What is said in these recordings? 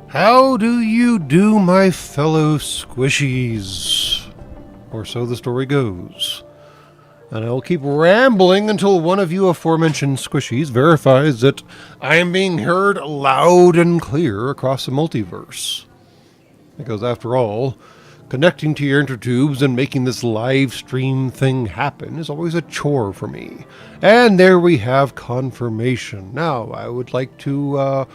How do you do, my fellow squishies? Or so the story goes. And I will keep rambling until one of you aforementioned squishies verifies that I am being heard loud and clear across the multiverse. Because after all, connecting to your intertubes and making this live stream thing happen is always a chore for me. And there we have confirmation. Now, I would like to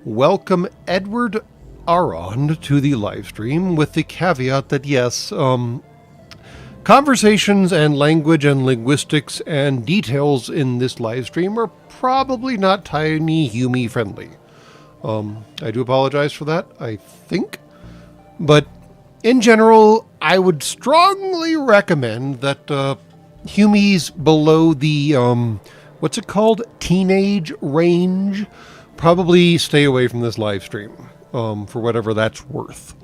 welcome Edward Aron to the live stream with the caveat that yes, conversations and language and linguistics and details in this live stream are probably not tiny Hume friendly. I do apologize for that, I think. But in general, I would strongly recommend that Hume's below the, what's it called? Teenage range. Probably stay away from this live stream, for whatever that's worth.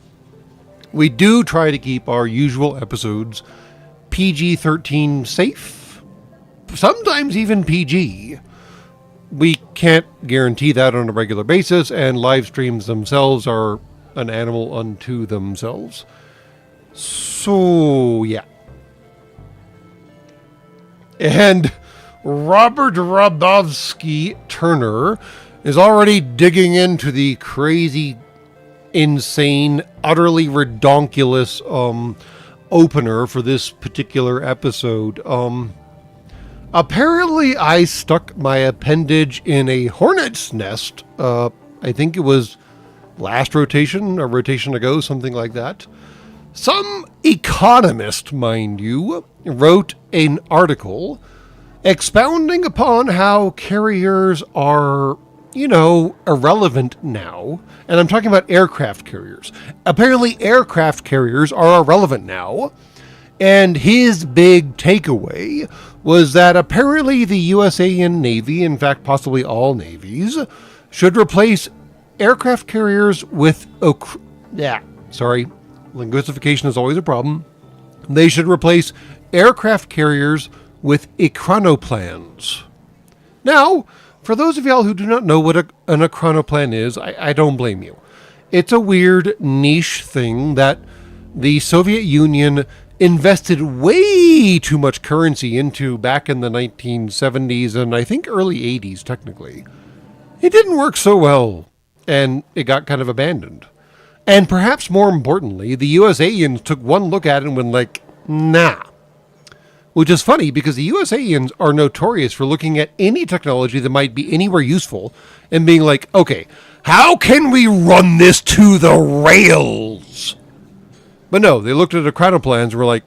We do try to keep our usual episodes PG-13 safe, sometimes even PG. We can't guarantee that on a regular basis, and live streams themselves are an animal unto themselves. So, yeah. And Robert Rabowski Turner is already digging into the crazy, insane, utterly redonkulous opener for this particular episode. Apparently I stuck my appendage in a hornet's nest. I think it was last rotation, a rotation ago, something like that. Some economist, mind you, wrote an article expounding upon how carriers are, irrelevant now. And I'm talking about aircraft carriers. Apparently aircraft carriers are irrelevant now. And his big takeaway was that apparently the USAN Navy, in fact possibly all navies, should replace aircraft carriers with... linguistification is always a problem. They should replace aircraft carriers with econoplanes. Now, for those of y'all who do not know what an econoplan is, I don't blame you. It's a weird niche thing that the Soviet Union invested way too much currency into back in the 1970s and I think early 80s, technically. It didn't work so well, and it got kind of abandoned. And perhaps more importantly, the USAians took one look at it and went like, nah. Which is funny because the USAians are notorious for looking at any technology that might be anywhere useful and being like, okay, how can we run this to the rails? But no, they looked at the econoplans and were like,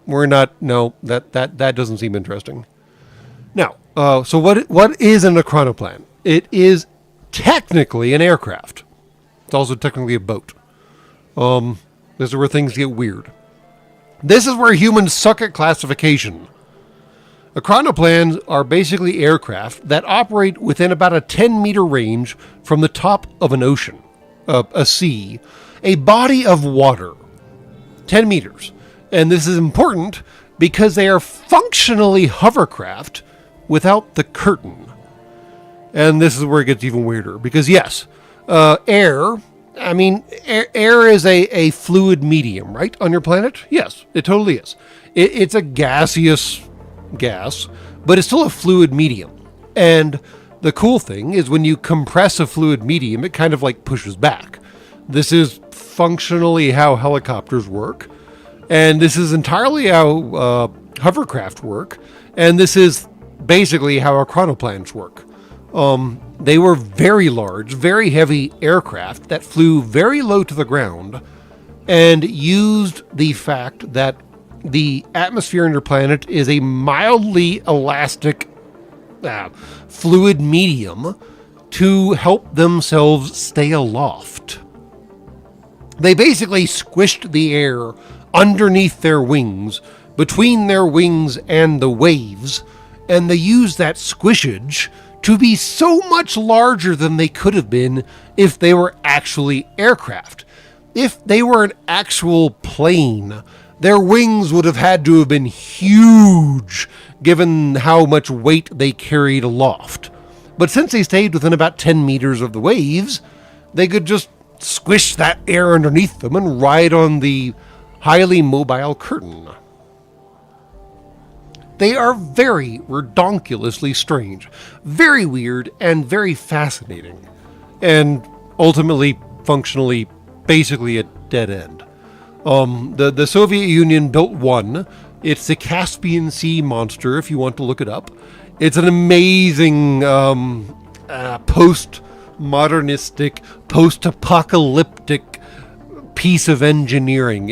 that doesn't seem interesting. Now, so what is an econoplan? It is technically an aircraft. It's also technically a boat. This is where things get weird. This is where humans suck at classification. Econoplanes are basically aircraft that operate within about a 10-meter range from the top of an ocean, a sea, a body of water. 10 meters. And this is important because they are functionally hovercraft without the curtain. And this is where it gets even weirder. Because yes, air is a fluid medium, right, on your planet? Yes, it totally is. It's a gaseous gas, but it's still a fluid medium. And the cool thing is when you compress a fluid medium, it kind of like pushes back. This is functionally how helicopters work. And this is entirely how hovercraft work. And this is basically how econoplanes work. They were very large, very heavy aircraft that flew very low to the ground and used the fact that the atmosphere on your planet is a mildly elastic fluid medium to help themselves stay aloft. They basically squished the air underneath their wings, between their wings and the waves, and they used that squishage to be so much larger than they could have been if they were actually aircraft. If they were an actual plane, their wings would have had to have been huge, given how much weight they carried aloft. But since they stayed within about 10 meters of the waves, they could just squish that air underneath them and ride on the highly mobile curtain. They are very redonkulously strange, very weird, and very fascinating, and ultimately, functionally, basically a dead end. The Soviet Union built one. It's the Caspian Sea monster, if you want to look it up. It's an amazing post-modernistic, post-apocalyptic piece of engineering.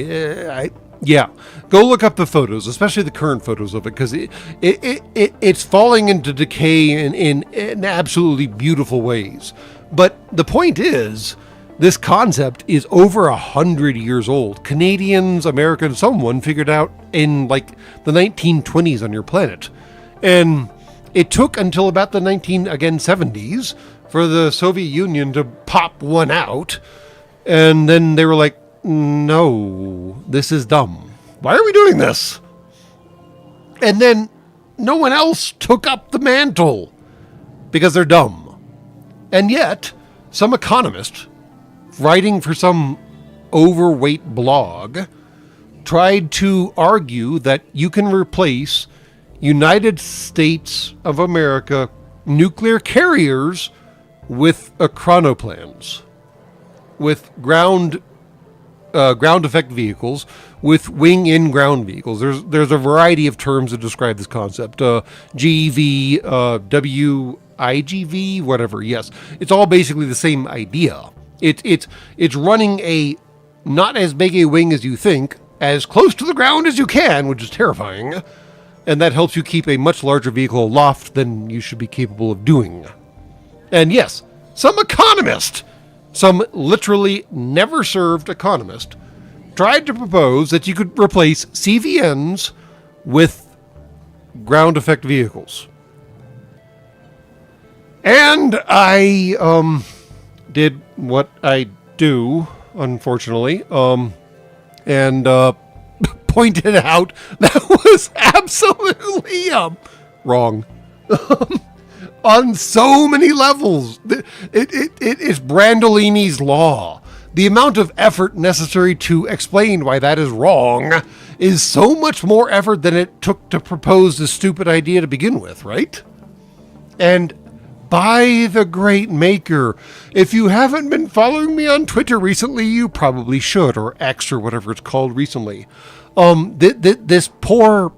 Yeah, go look up the photos, especially the current photos of it, because it's falling into decay in absolutely beautiful ways. But the point is, this concept is over 100 years old. Canadians, Americans, someone figured out in like the 1920s on your planet. And it took until about the 70s for the Soviet Union to pop one out. And then they were like, no, this is dumb. Why are we doing this? And then no one else took up the mantle because they're dumb. And yet, some economist writing for some overweight blog tried to argue that you can replace United States of America nuclear carriers with chronoplanes, with ground effect vehicles, with wing-in ground vehicles. There's a variety of terms that describe this concept. GEV, WIGV, whatever. Yes, it's all basically the same idea. It's running a not as big a wing as you think, as close to the ground as you can, which is terrifying, and that helps you keep a much larger vehicle aloft than you should be capable of doing. And yes, some economist, some literally never served economist, tried to propose that you could replace CVNs with ground effect vehicles. And I did what I do, unfortunately, and pointed out that was absolutely wrong. On so many levels. It is Brandolini's law. The amount of effort necessary to explain why that is wrong is so much more effort than it took to propose this stupid idea to begin with, right? And by the great maker, if you haven't been following me on Twitter recently, you probably should, or X or whatever it's called recently. This poor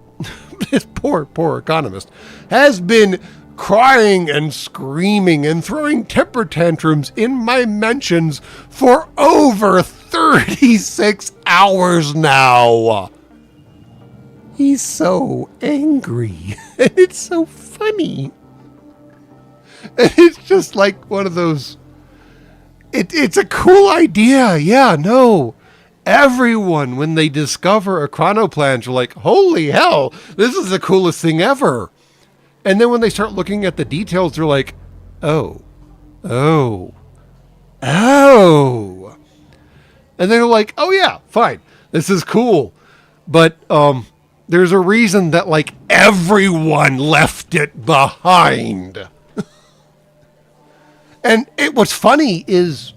economist has been crying and screaming and throwing temper tantrums in my mentions for over 36 hours now. He's so angry, and it's so funny. And it's just like one of those, it's a cool idea. Yeah, no. Everyone, when they discover a chronoplan, are like, holy hell, this is the coolest thing ever. And then when they start looking at the details, they're like, oh. And then they're like, oh yeah, fine, this is cool. But there's a reason that like everyone left it behind. And what's funny is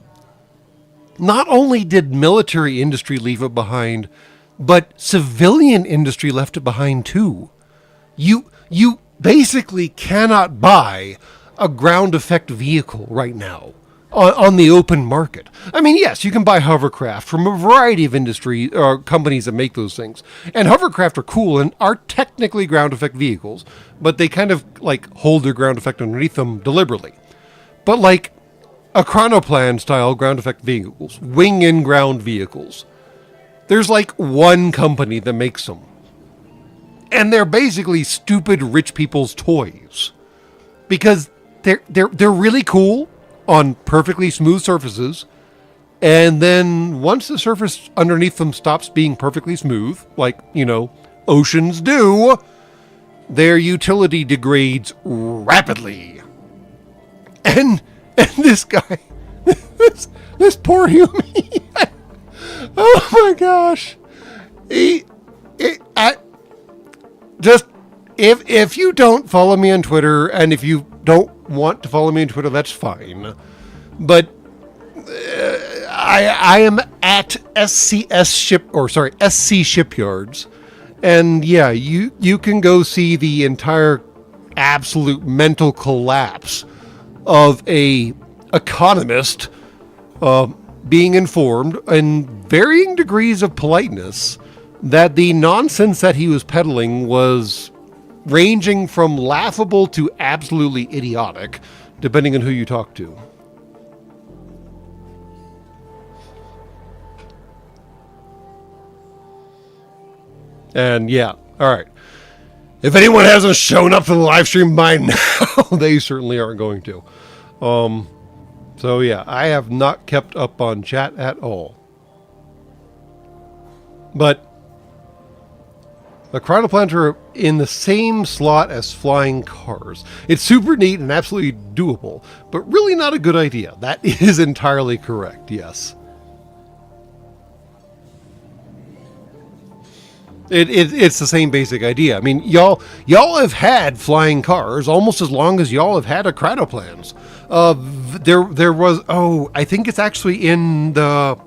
not only did military industry leave it behind, but civilian industry left it behind too. You basically cannot buy a ground effect vehicle right now on the open market. I mean, yes, you can buy hovercraft from a variety of industry or companies that make those things. And hovercraft are cool and are technically ground effect vehicles, but they kind of like hold their ground effect underneath them deliberately. But like a chronoplan style ground effect vehicles, wing-in ground vehicles, there's like one company that makes them. And they're basically stupid rich people's toys. Because they're really cool on perfectly smooth surfaces. And then once the surface underneath them stops being perfectly smooth, like, oceans do, their utility degrades rapidly. And this guy, this poor human, oh my gosh, if you don't follow me on Twitter, and if you don't want to follow me on Twitter, that's fine. But I am at SC Shipyards, and yeah, you can go see the entire absolute mental collapse of a economist being informed in varying degrees of politeness that the nonsense that he was peddling was ranging from laughable to absolutely idiotic, depending on who you talk to. And yeah, all right. If anyone hasn't shown up to the live stream by now, they certainly aren't going to. So yeah, I have not kept up on chat at all. But the chronoplanes are in the same slot as flying cars. It's super neat and absolutely doable, but really not a good idea. That is entirely correct, yes. It's the same basic idea. I mean, y'all have had flying cars almost as long as y'all have had chronoplanes. There was, I think it's actually in the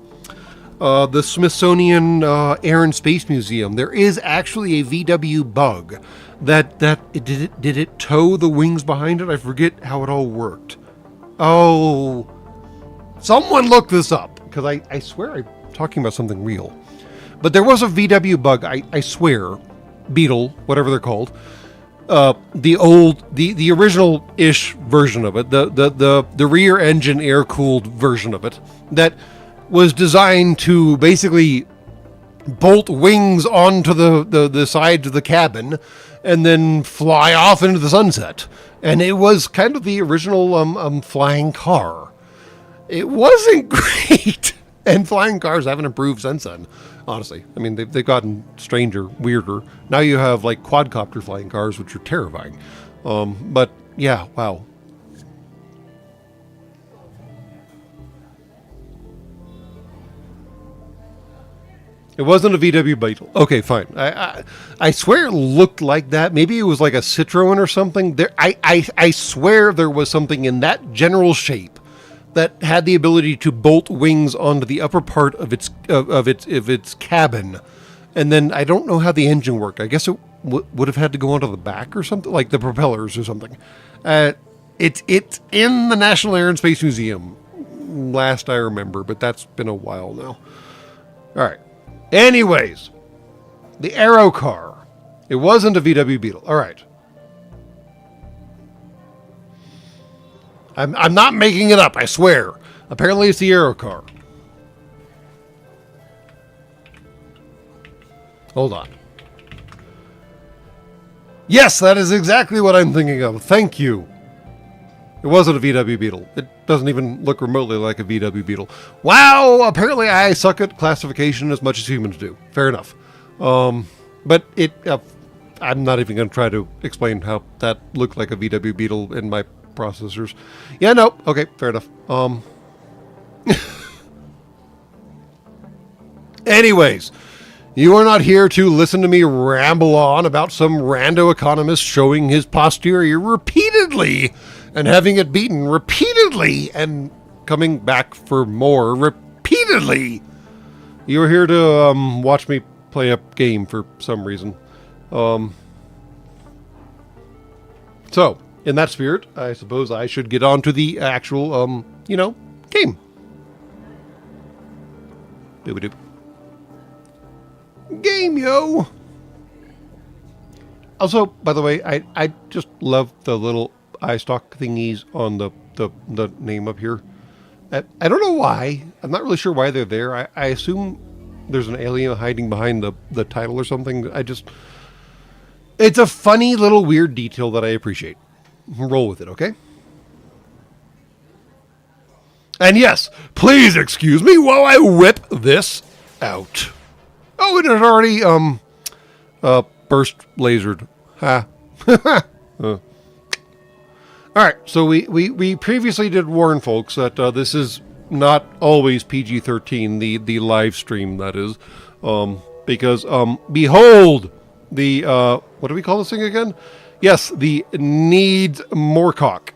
Smithsonian Air and Space Museum. There is actually a VW bug that did it tow the wings behind it? I forget how it all worked. Oh, someone look this up, because I swear I'm talking about something real. But there was a VW bug, I swear, Beetle, whatever they're called, the original-ish version of it, the rear engine air-cooled version of it, that was designed to basically bolt wings onto the sides of the cabin and then fly off into the sunset. And it was kind of the original flying car. It wasn't great. And flying cars haven't improved since then, honestly. I mean, they've gotten stranger, weirder. Now you have, like, quadcopter flying cars, which are terrifying. But, yeah, wow. It wasn't a VW Beetle. Okay, fine. I swear it looked like that. Maybe it was like a Citroen or something. I swear there was something in that general shape that had the ability to bolt wings onto the upper part of its cabin, and then I don't know how the engine worked. I guess it would have had to go onto the back or something, like the propellers or something. It's in the National Air and Space Museum, last I remember, but that's been a while now. All right. Anyways, the Aero car. It wasn't a VW Beetle. All right. I'm not making it up, I swear. Apparently it's the Aero car. Hold on. Yes, that is exactly what I'm thinking of. Thank you. It wasn't a VW Beetle. It doesn't even look remotely like a VW Beetle. Wow, apparently I suck at classification as much as humans do. Fair enough. But I'm not even going to try to explain how that looked like a VW Beetle in my processors. Yeah, no. Okay, fair enough. Anyways, you are not here to listen to me ramble on about some rando economist showing his posterior repeatedly and having it beaten repeatedly and coming back for more repeatedly. You are here to watch me play a game for some reason. So, in that spirit, I suppose I should get on to the actual, game. Doop-a-doop. Game, yo! Also, by the way, I just love the little eye stalk thingies on the name up here. I don't know why. I'm not really sure why they're there. I assume there's an alien hiding behind the title or something. It's a funny little weird detail that I appreciate. Roll with it, okay? And yes, please excuse me while I whip this out. Oh, it had already burst lasered. Ha. All right, so we previously did warn folks that this is not always PG-13, the live stream, that is, because behold the what do we call this thing again? Yes, the needs moorcock.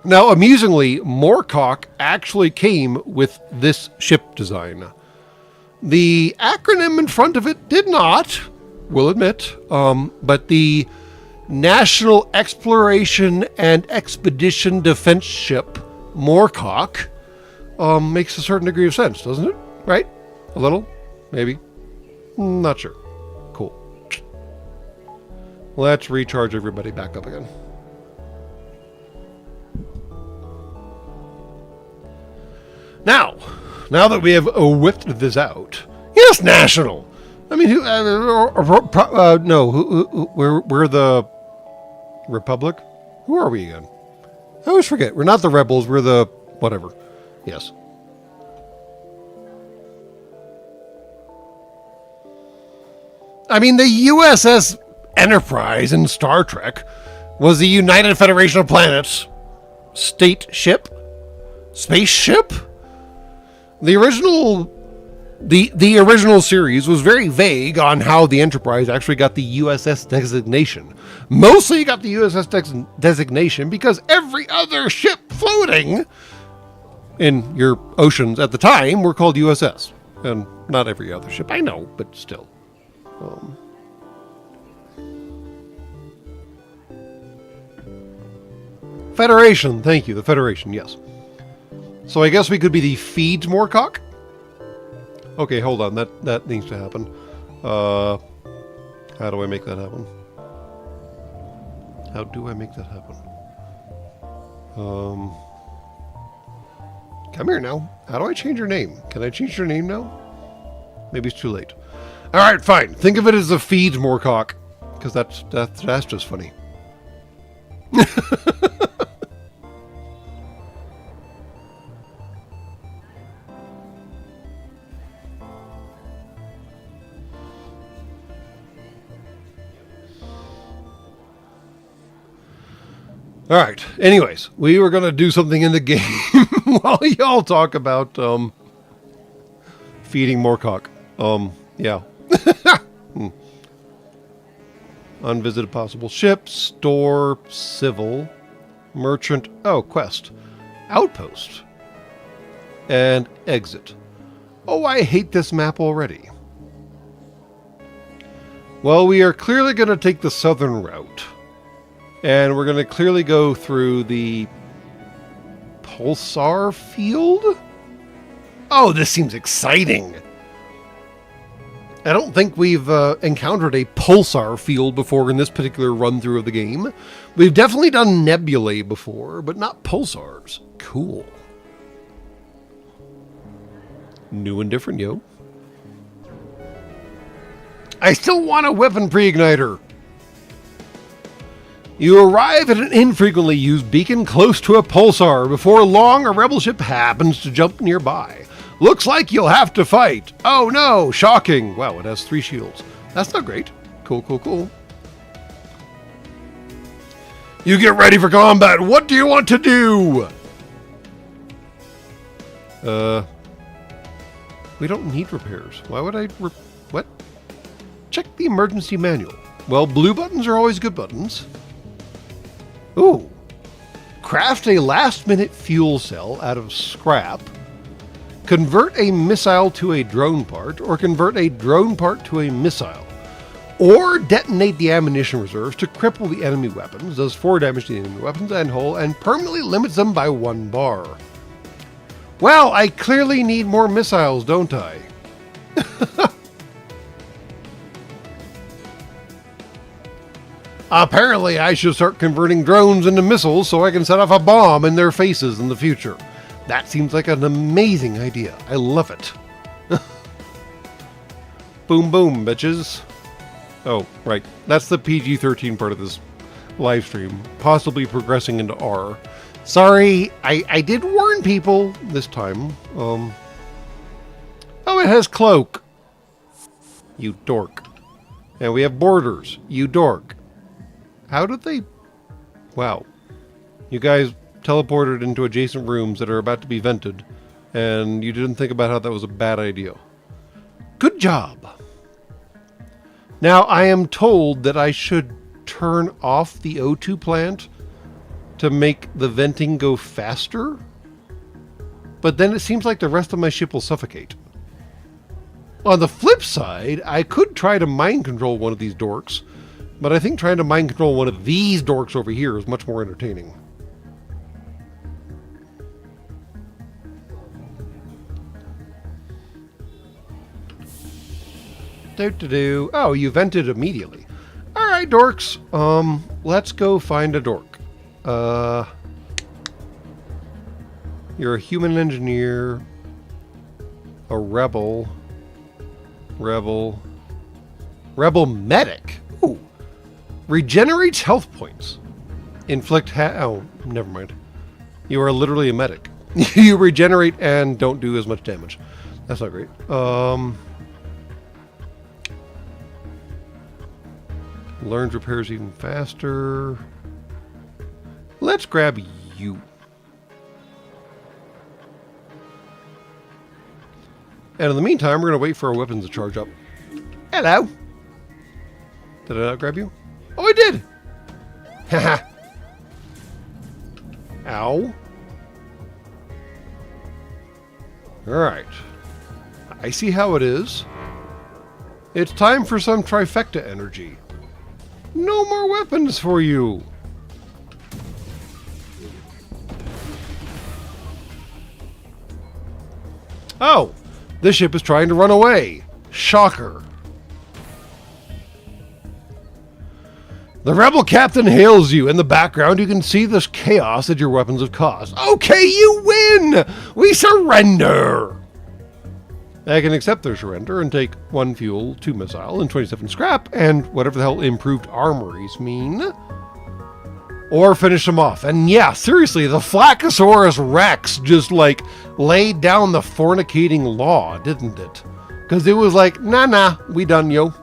Now, amusingly, Moorcock actually came with this ship design. The acronym in front of it did not, we'll admit, but the National Exploration and Expedition Defense Ship, Moorcock, makes a certain degree of sense, doesn't it? Right? A little? Maybe? Not sure. Cool. Let's recharge everybody back up again. Now that we have whipped this out, yes, national. I mean, we're the Republic. Who are we again? I always forget. We're not the rebels. We're the whatever. Yes. I mean, the USS Enterprise in Star Trek was the United Federation of Planets state ship, spaceship. The original series was very vague on how the Enterprise actually got the USS designation. Mostly got the USS designation because every other ship floating in your oceans at the time were called USS. And not every other ship, I know, but still. Federation, thank you, the Federation, yes. So I guess we could be the Feeds Moorcock? Okay, hold on, that needs to happen. How do I make that happen? How do I make that happen? Come here now. How do I change your name? Can I change your name now? Maybe it's too late. Alright, fine. Think of it as the Feeds Moorcock. Because that's just funny. Alright, anyways, we were going to do something in the game while y'all talk about feeding Moorcock. Yeah. Unvisited possible ships, store, civil, merchant, quest, outpost, and exit. Oh, I hate this map already. Well, we are clearly going to take the southern route. And we're going to clearly go through the Pulsar field? Oh, this seems exciting. I don't think we've encountered a Pulsar field before in this particular run-through of the game. We've definitely done nebulae before, but not pulsars. Cool. New and different, yo. I still want a weapon pre-igniter. You arrive at an infrequently used beacon close to a pulsar. Before long, a rebel ship happens to jump nearby. Looks like you'll have to fight. Oh no, shocking. Wow, it has 3 shields. That's not great. Cool, cool, cool. You get ready for combat. What do you want to do? We don't need repairs. Why would I... What? Check the emergency manual. Well, blue buttons are always good buttons. Ooh. Craft a last-minute fuel cell out of scrap. Convert a missile to a drone part, or convert a drone part to a missile. Or detonate the ammunition reserves to cripple the enemy weapons, does 4 damage to the enemy weapons and hull, and permanently limits them by 1 bar. Well, I clearly need more missiles, don't I? Apparently, I should start converting drones into missiles so I can set off a bomb in their faces in the future. That seems like an amazing idea. I love it. Boom, boom, bitches. Oh, right. That's the PG-13 part of this live stream. Possibly progressing into R. Sorry, I did warn people this time. Oh, it has cloak. You dork. And we have borders. You dork. How did they... Wow. You guys teleported into adjacent rooms that are about to be vented, and you didn't think about how that was a bad idea. Good job. Now, I am told that I should turn off the O2 plant to make the venting go faster. But then it seems like the rest of my ship will suffocate. On the flip side, I could try to mind control one of these dorks, but I think trying to mind control one of these dorks over here is much more entertaining. Oh, you vented immediately. Alright, dorks. Let's go find a dork. You're a human engineer. A rebel. Rebel medic. Ooh. Regenerates health points. Inflict oh, never mind. You are literally a medic. You regenerate and don't do as much damage. That's not great. Learns repairs even faster. Let's grab you. And in the meantime, we're going to wait for our weapons to charge up. Hello. Did I not grab you? Oh, I did. Haha. Ow. Alright. I see how it is. It's time for some trifecta energy. No more weapons for you. Oh, this ship is trying to run away. Shocker. The rebel captain hails you. In the background, you can see this chaos that your weapons have caused. Okay, you win! We surrender! I can accept their surrender and take 1 fuel, 2 missile, and 27 scrap, and whatever the hell improved armories mean. Or finish them off. And yeah, seriously, the Flachosaurus Rex just, like, laid down the fornicating law, didn't it? Because it was like, nah, we done, yo.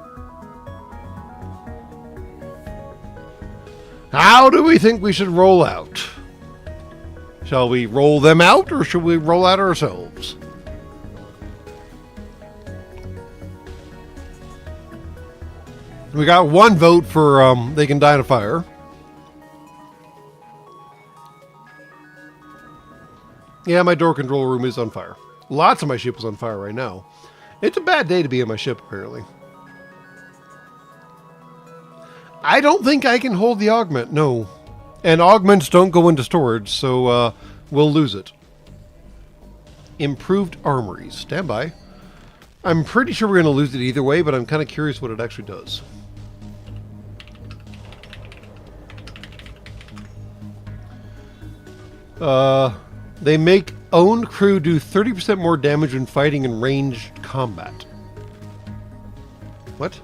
How do we think we should roll out? Shall we roll them out, or should we roll out ourselves? We got 1 vote for they can die in a fire. Yeah, my door control room is on fire. Lots of my ship is on fire right now. It's a bad day to be in my ship, apparently. I don't think I can hold the augment, no. And augments don't go into storage, so we'll lose it. Improved armories. Stand by. I'm pretty sure we're going to lose it either way, but I'm kind of curious what it actually does. They make owned crew do 30% more damage when fighting in ranged combat. What?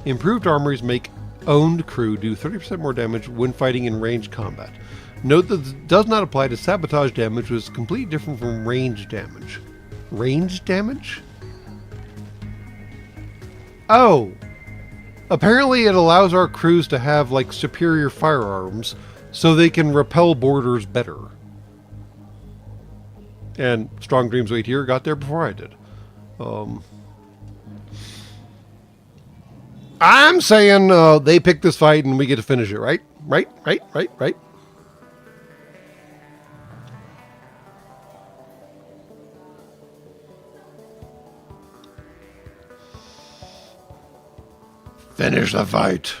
Improved armories make owned crew do 30% more damage when fighting in ranged combat. Note that this does not apply to sabotage damage, which is completely different from ranged damage. Ranged damage? Oh. Apparently it allows our crews to have, like, superior firearms so they can repel boarders better. And Strong Dreams Wait Here got there before I did. I'm saying they pick this fight and we get to finish it, right? Right. Finish the fight.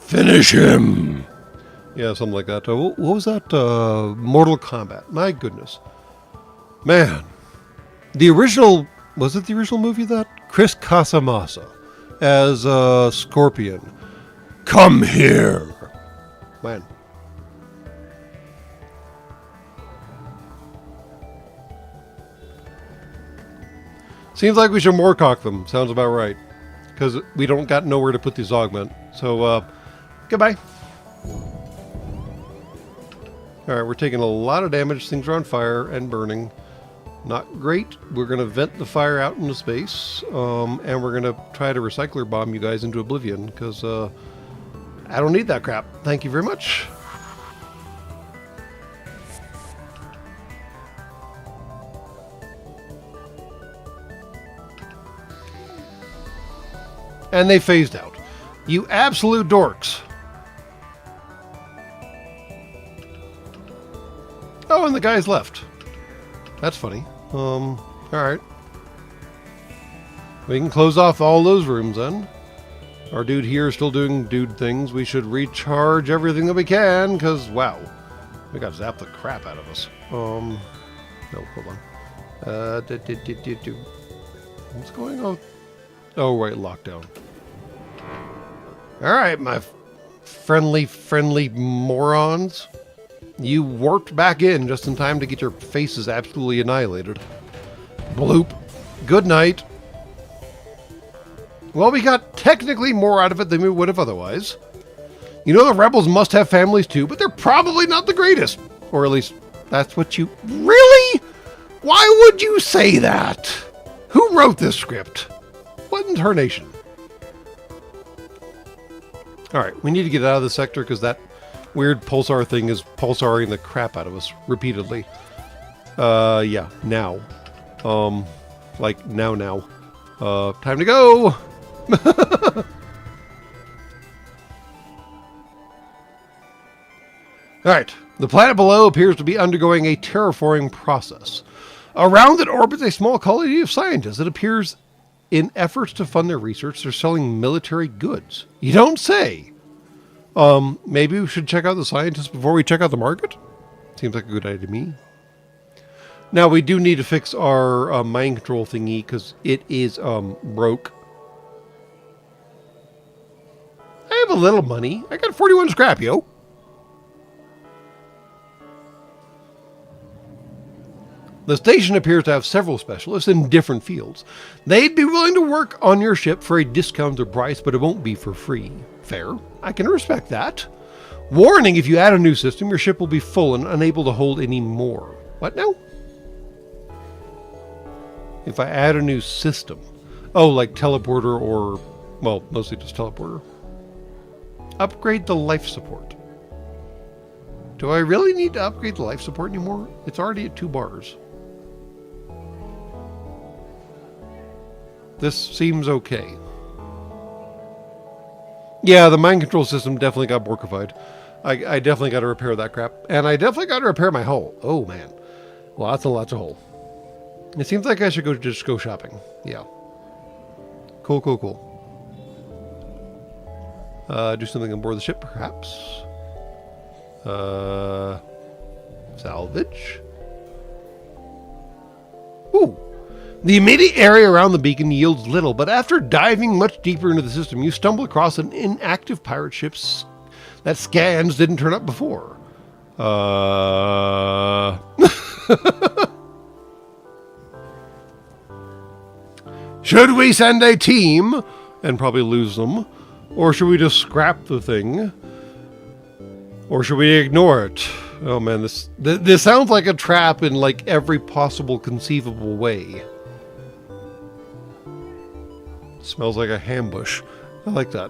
Finish him. Yeah, something like that. What was that? Mortal Kombat. My goodness. Man. The original... Was it the original movie that? Chris Casamassa as Scorpion. Come here. Man. Seems like we should moorcock them. Sounds about right. Because we don't got nowhere to put these augment. So, goodbye. Alright, we're taking a lot of damage. Things are on fire and burning. Not great. We're going to vent the fire out into space. And we're going to try to recycler bomb you guys into oblivion. Because, I don't need that crap. Thank you very much. And they phased out. You absolute dorks. Oh, and the guy's left. That's funny. Alright. We can close off all those rooms then. Our dude here is still doing dude things. We should recharge everything that we can, because, wow. We got zapped the crap out of us. No, hold on. What's going on? Oh, right, lockdown. Alright, my friendly morons. You warped back in just in time to get your faces absolutely annihilated. Bloop. Good night. Well, we got technically more out of it than we would have otherwise. You know, the rebels must have families too, but they're probably not the greatest. Or at least, that's what you... Really? Why would you say that? Who wrote this script? What in tarnation? Alright, we need to get out of the sector because that weird pulsar thing is pulsaring the crap out of us repeatedly. Yeah, now. Like, now. Time to go! Alright, the planet below appears to be undergoing a terraforming process. Around it orbits a small colony of scientists. It appears in efforts to fund their research, they're selling military goods. You don't say! Maybe we should check out the scientists before we check out the market? Seems like a good idea to me. Now, we do need to fix our mind control thingy, because it is broke. I have a little money. I got 41 scrap, yo. The station appears to have several specialists in different fields. They'd be willing to work on your ship for a discounted price, but it won't be for free. Fair. I can respect that. Warning, if you add a new system, your ship will be full and unable to hold any more. What now? If I add a new system. Oh, like teleporter or... Well, mostly just teleporter. Upgrade the life support. Do I really need to upgrade the life support anymore? It's already at 2 bars. This seems okay. Yeah, the mind control system definitely got borkified. I definitely got to repair that crap. And I definitely got to repair my hull. Oh, man. Lots and lots of hull. It seems like I should just go shopping. Yeah. Cool. Do something on board the ship, perhaps. Salvage. Ooh. The immediate area around the beacon yields little, but after diving much deeper into the system, you stumble across an inactive pirate ship that scans didn't turn up before. Should we send a team and probably lose them? Or should we just scrap the thing? Or should we ignore it? Oh man, this sounds like a trap in like every possible conceivable way. Smells like a ambush. I like that.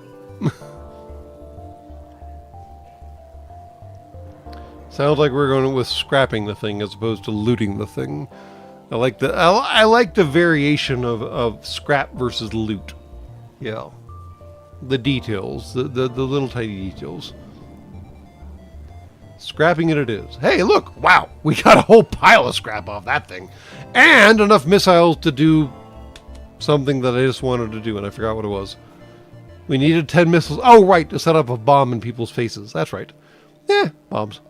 Sounds like we're going with scrapping the thing as opposed to looting the thing. I like the variation of scrap versus loot. Yeah. The details, the little tiny details. Scrapping it is. Hey, look! Wow! We got a whole pile of scrap off that thing. And enough missiles to do something that I just wanted to do, and I forgot what it was. We needed 10 missiles. Oh, right, to set up a bomb in people's faces. That's right. Yeah, bombs.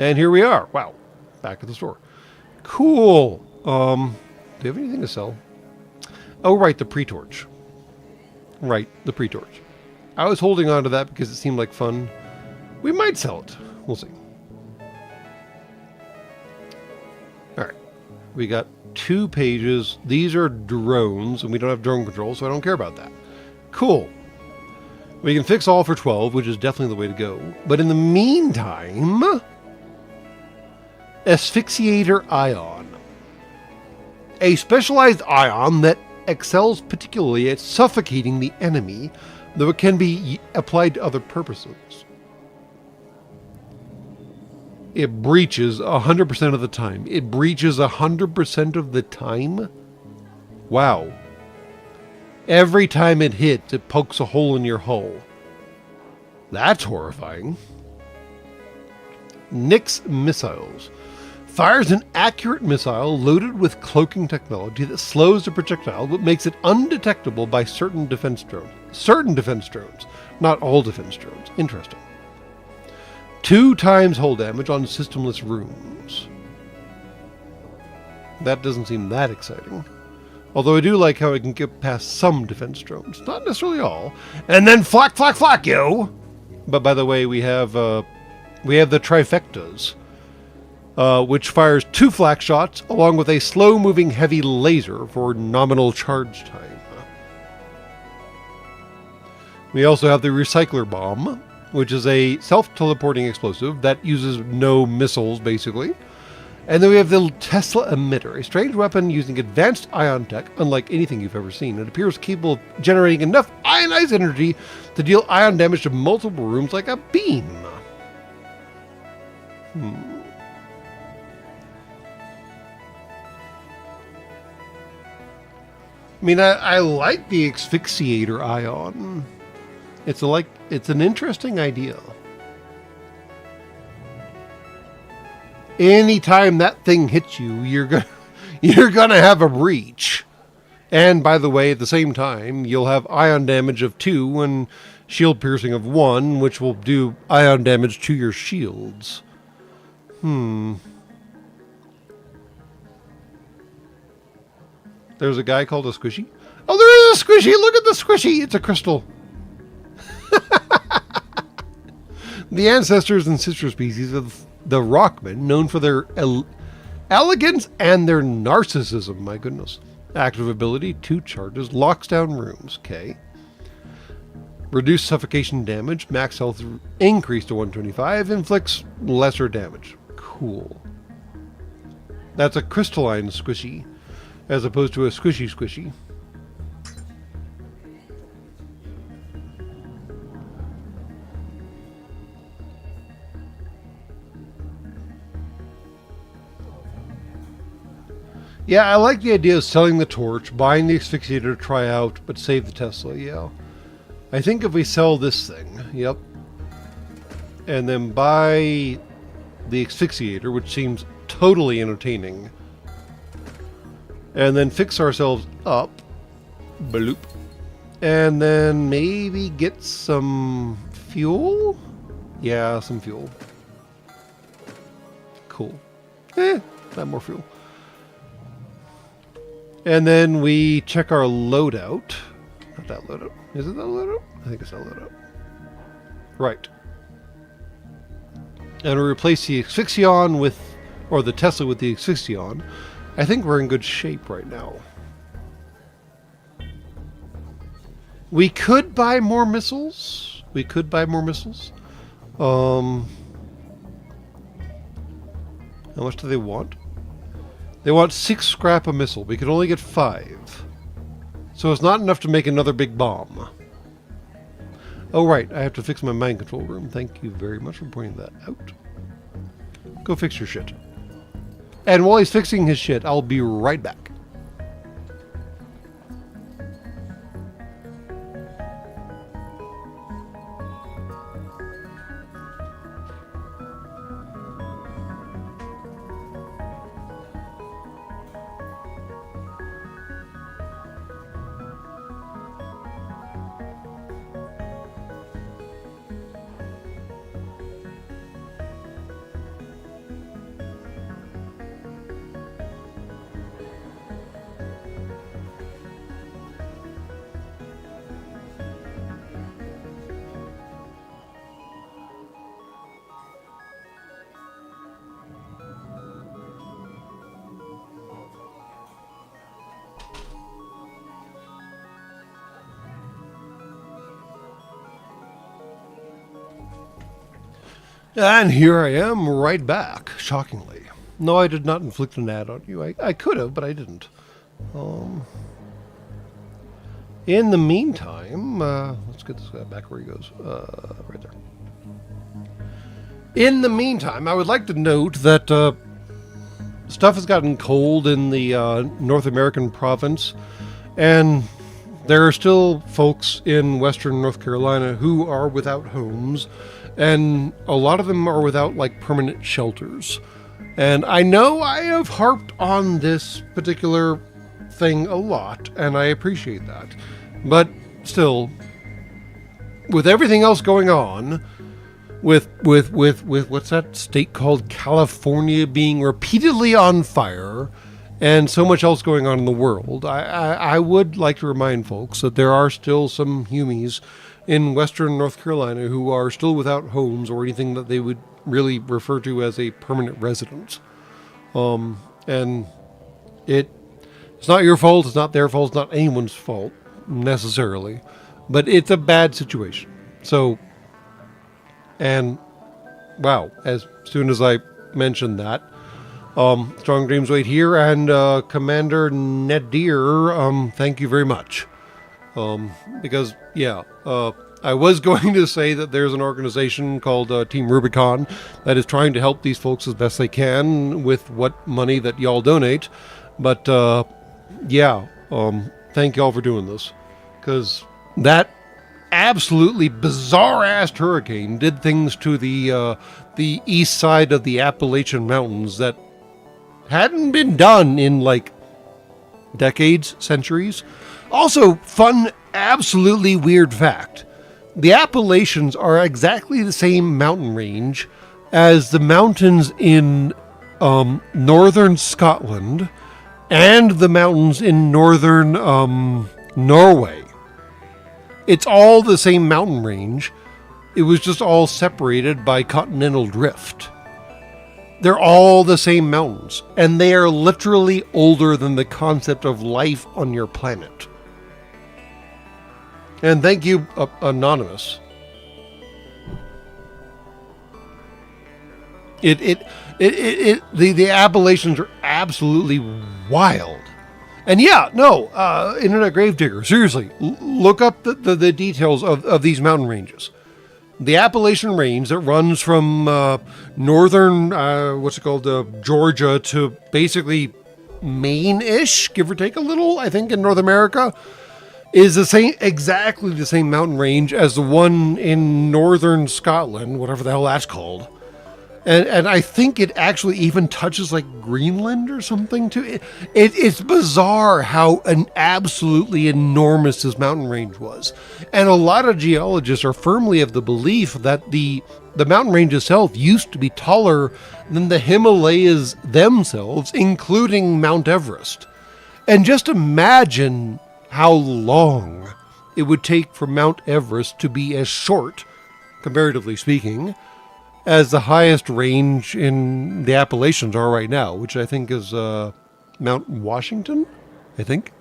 And here we are. Wow. Back at the store. Cool. Do you have anything to sell? Oh, right, the pre-torch. Right, the pre-torch. I was holding on to that because it seemed like fun. We might sell it. We'll see. Alright. We got 2 pages. These are drones, and we don't have drone control, so I don't care about that. Cool. We can fix all for 12, which is definitely the way to go. But in the meantime... Asphyxiator Ion. A specialized ion that excels particularly at suffocating the enemy, though it can be applied to other purposes. It breaches 100% of the time. It breaches 100% of the time? Wow. Every time it hits, it pokes a hole in your hull. That's horrifying. Nyx missiles. Fires an accurate missile loaded with cloaking technology that slows the projectile but makes it undetectable by certain defense drones. Certain defense drones, not all defense drones. Interesting. 2 times hull damage on systemless rooms. That doesn't seem that exciting. Although I do like how I can get past some defense drones. Not necessarily all. And then flak, flak, flak, yo! But by the way, we have the trifectas. Which fires 2 flak shots along with a slow-moving heavy laser for nominal charge time. We also have the recycler bomb, which is a self-teleporting explosive that uses no missiles, basically. And then we have the Tesla emitter, a strange weapon using advanced ion tech, unlike anything you've ever seen. It appears capable of generating enough ionized energy to deal ion damage to multiple rooms like a beam. I mean, I like the asphyxiator ion. It's an interesting idea. Anytime that thing hits you, you're gonna have a breach. And by the way, at the same time, you'll have ion damage of 2 and shield piercing of 1, which will do ion damage to your shields. There's a guy called a squishy. Oh, there is a squishy! Look at the squishy! It's a crystal. The ancestors and sister species of the rockmen, known for their elegance and their narcissism. My goodness. Active ability, 2 charges, locks down rooms. Okay. Reduced suffocation damage, max health increased to 125, inflicts lesser damage. Cool. That's a crystalline squishy, as opposed to a squishy squishy. Yeah, I like the idea of selling the torch, buying the asphyxiator to try out, but save the Tesla, yeah. I think if we sell this thing, yep, and then buy the asphyxiator, which seems totally entertaining, and then fix ourselves up, bloop, and then maybe get some fuel? Yeah, some fuel. Cool. Not more fuel. And then we check our loadout. Not that loadout. Is it that loadout? I think it's that loadout. Right. And we replace the Asphyxion with, or the Tesla with the Asphyxion. I think we're in good shape right now. We could buy more missiles. How much do they want? They want 6 scrap a missile. We can only get 5. So it's not enough to make another big bomb. Oh, right. I have to fix my mind control room. Thank you very much for pointing that out. Go fix your shit. And while he's fixing his shit, I'll be right back. And here I am, right back, shockingly. No, I did not inflict an ad on you. I could have, but I didn't. In the meantime, let's get this guy back where he goes. Right there. In the meantime, I would like to note that stuff has gotten cold in the North American province, and there are still folks in western North Carolina who are without homes And a lot of them are without like permanent shelters. And I know I have harped on this particular thing a lot, and I appreciate that. But still, with everything else going on, with what's that state called, California, being repeatedly on fire, and so much else going on in the world, I would like to remind folks that there are still some humies in western North Carolina who are still without homes or anything that they would really refer to as a permanent residence. And it's not your fault, it's not their fault, it's not anyone's fault necessarily, but it's a bad situation. So, and wow, as soon as I mentioned that, Strong Dreams wait here, and Commander Nadir, thank you very much. Because, yeah, I was going to say that there's an organization called Team Rubicon that is trying to help these folks as best they can with what money that y'all donate. But, yeah, thank y'all for doing this. Because that absolutely bizarre-ass hurricane did things to the east side of the Appalachian Mountains that hadn't been done in, like, decades, centuries. Also, fun, absolutely weird fact. The Appalachians are exactly the same mountain range as the mountains in northern Scotland and the mountains in northern Norway. It's all the same mountain range. It was just all separated by continental drift. They're all the same mountains, and they are literally older than the concept of life on your planet. And thank you, Anonymous. The Appalachians are absolutely wild. And yeah, no, Internet Gravedigger, seriously, look up the details of these mountain ranges. The Appalachian Range that runs from northern, Georgia to basically Maine-ish, give or take a little, I think, in North America, is exactly the same mountain range as the one in northern Scotland, whatever the hell that's called. And I think it actually even touches like Greenland or something too. It's bizarre how absolutely enormous this mountain range was. And a lot of geologists are firmly of the belief that the mountain range itself used to be taller than the Himalayas themselves, including Mount Everest. And just imagine how long it would take for Mount Everest to be as short, comparatively speaking, as the highest range in the Appalachians are right now, which I think is Mount Washington, I think.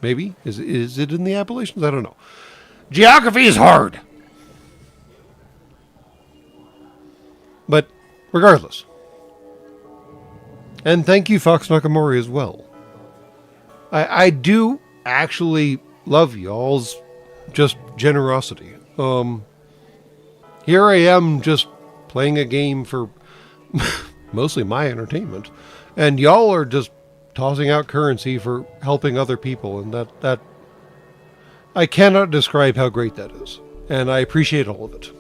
Maybe. Is it in the Appalachians? I don't know. Geography is hard. But regardless. And thank you, Fox Nakamori, as well. I do actually love y'all's just generosity. Here I am just playing a game for mostly my entertainment, and y'all are just tossing out currency for helping other people, and that I cannot describe how great that is, and I appreciate all of it.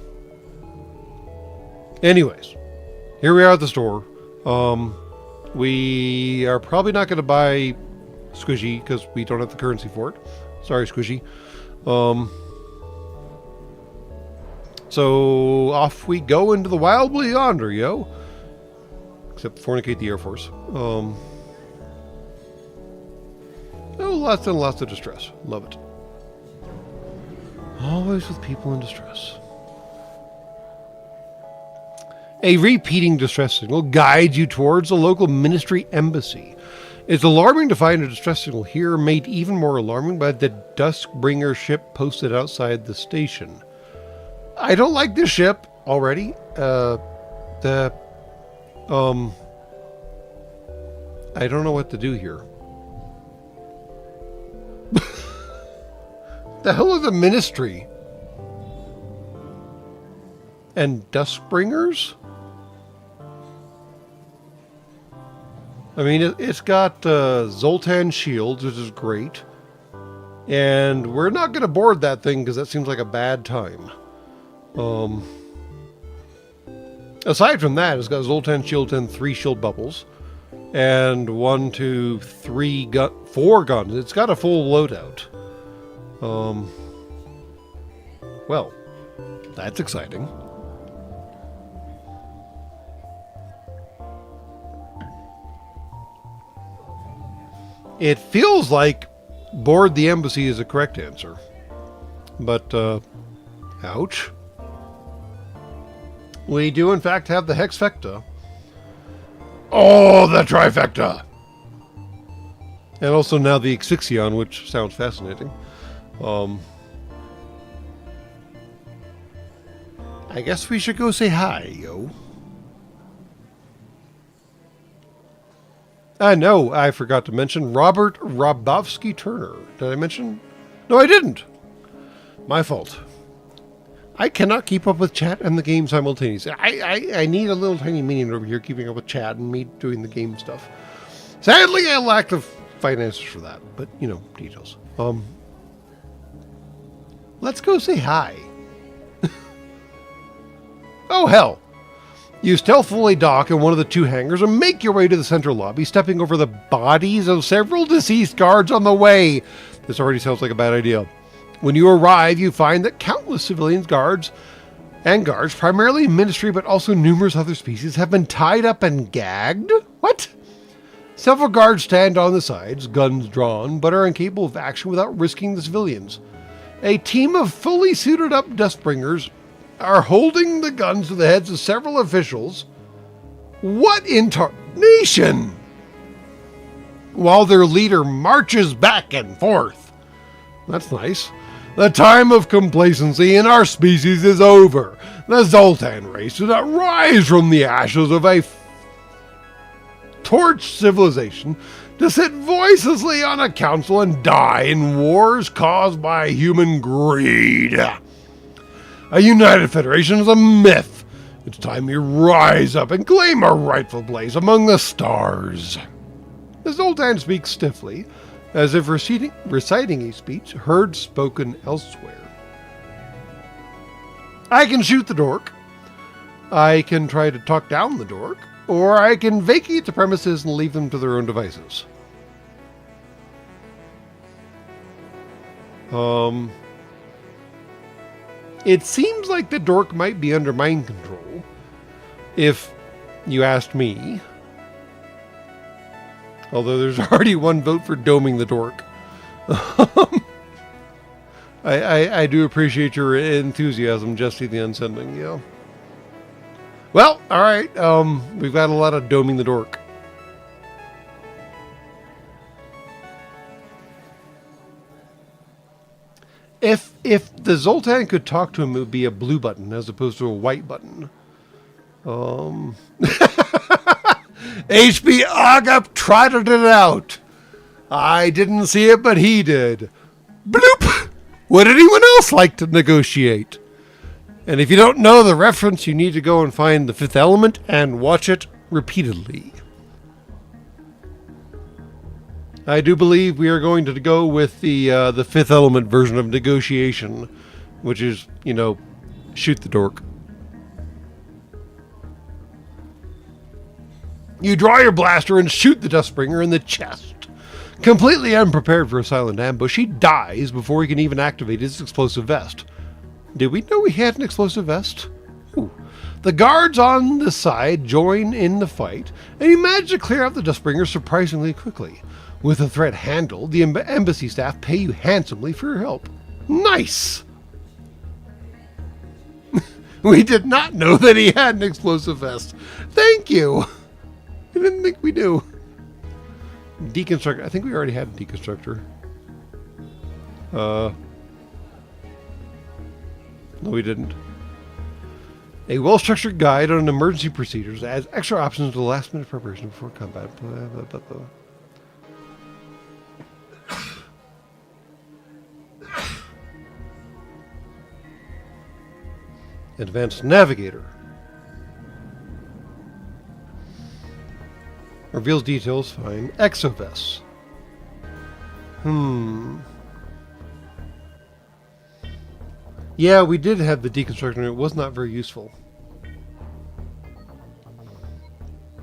Anyways, here we are at the store. We are probably not going to buy Squishy because we don't have the currency for it. Sorry, Squishy. So off we go into the wild blue yonder, yo. Except fornicate the Air Force. Oh, lots and lots of distress. Love it. Always with people in distress. A repeating distress signal guides you towards the local ministry embassy. It's alarming to find a distress signal here, made even more alarming by the Duskbringer ship posted outside the station. I don't like this ship already. I don't know what to do here. The hell are the ministry? And Duskbringers? I mean, it's got Zoltan shields, which is great. And we're not going to board that thing because that seems like a bad time. Aside from that, it's got Zoltan shields and 3 shield bubbles. And 1, 2, 3, 4 guns. It's got a full loadout. Well, that's exciting. It feels like board the embassy is a correct answer. But, ouch. We do in fact have the Hexfecta. Oh, the trifecta! And also now the Asphyxion, which sounds fascinating. I guess we should go say hi, yo. No, I forgot to mention Robert Robovsky Turner. Did I mention? No, I didn't. My fault. I cannot keep up with chat and the game simultaneously. I need a little tiny minion over here keeping up with chat and me doing the game stuff. Sadly, I lack the finances for that, but, you know, details. Let's go say hi. Oh, hell. You stealthily dock in one of the 2 hangars and make your way to the central lobby, stepping over the bodies of several deceased guards on the way. This already sounds like a bad idea. When you arrive, you find that countless civilian guards, primarily ministry but also numerous other species, have been tied up and gagged? What? Several guards stand on the sides, guns drawn, but are incapable of action without risking the civilians. A team of fully suited up Dustbringers are holding the guns to the heads of several officials. What in tarnation? While their leader marches back and forth. That's nice. The time of complacency in our species is over. The Zoltan race did not rise from the ashes of a torched civilization to sit voicelessly on a council and die in wars caused by human greed. A united federation is a myth. It's time we rise up and claim our rightful place among the stars. The Zoltan speaks stiffly, as if reciting a speech heard spoken elsewhere. I can shoot the dork. I can try to talk down the dork. Or I can vacate the premises and leave them to their own devices. It seems like the dork might be under mind control, if you asked me. Although there's already 1 vote for doming the dork. I do appreciate your enthusiasm, Jesse the Unsending, yeah. Well, alright, we've got a lot of doming the dork. If the Zoltan could talk to him, it would be a blue button as opposed to a white button. HB Agap trotted it out. I didn't see it, but he did. Bloop! Would anyone else like to negotiate? And if you don't know the reference, you need to go and find The Fifth Element and watch it repeatedly. I do believe we are going to go with the Fifth Element version of negotiation, which is, you know, shoot the dork. You draw your blaster and shoot the Dustbringer in the chest. Completely unprepared for a silent ambush, he dies before he can even activate his explosive vest. Did we know he had an explosive vest? Ooh. The guards on the side join in the fight, and you manage to clear out the Dustbringer surprisingly quickly. With the threat handled, the embassy staff pay you handsomely for your help. Nice! We did not know that he had an explosive vest. Thank you! I didn't think we do. Deconstructor. I think we already had a deconstructor. No, we didn't. A well-structured guide on emergency procedures adds extra options to the last-minute preparation before combat. Blah, blah, blah, blah. Advanced Navigator. Reveals details, fine. Exovests. Yeah, we did have the deconstructor and it was not very useful.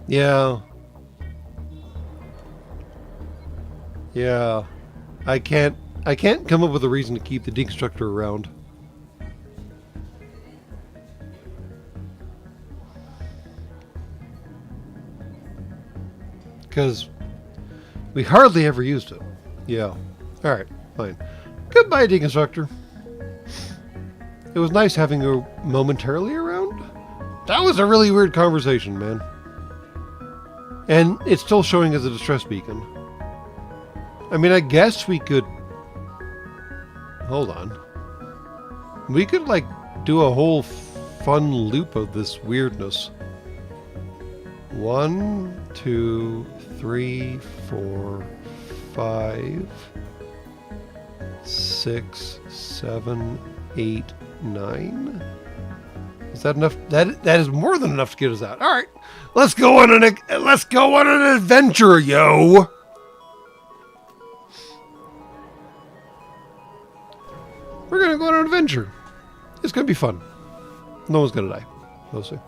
Yeah. Yeah. I can't come up with a reason to keep the deconstructor around. Because we hardly ever used it. Yeah. Alright, fine. Goodbye, deconstructor. It was nice having you momentarily around. That was a really weird conversation, man. And it's still showing as a distress beacon. I mean, I guess we could... Hold on. We could, like, do a whole fun loop of this weirdness. 1, 2, 3, 4, 5, 6, 7, 8, 9. Is that enough? That is more than enough to get us out. All right, let's go on an adventure, yo. We're gonna go on an adventure. It's gonna be fun. No one's gonna die. Mostly.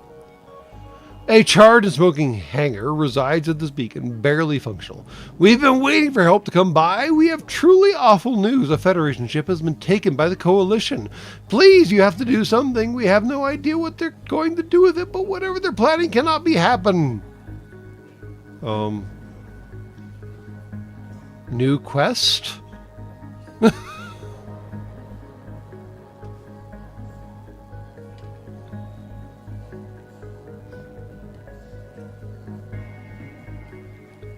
A charred and smoking hangar resides at this beacon, barely functional. We've been waiting for help to come by. We have truly awful news. A Federation ship has been taken by the Coalition. Please, you have to do something. We have no idea what they're going to do with it, but whatever they're planning cannot be happen. New quest?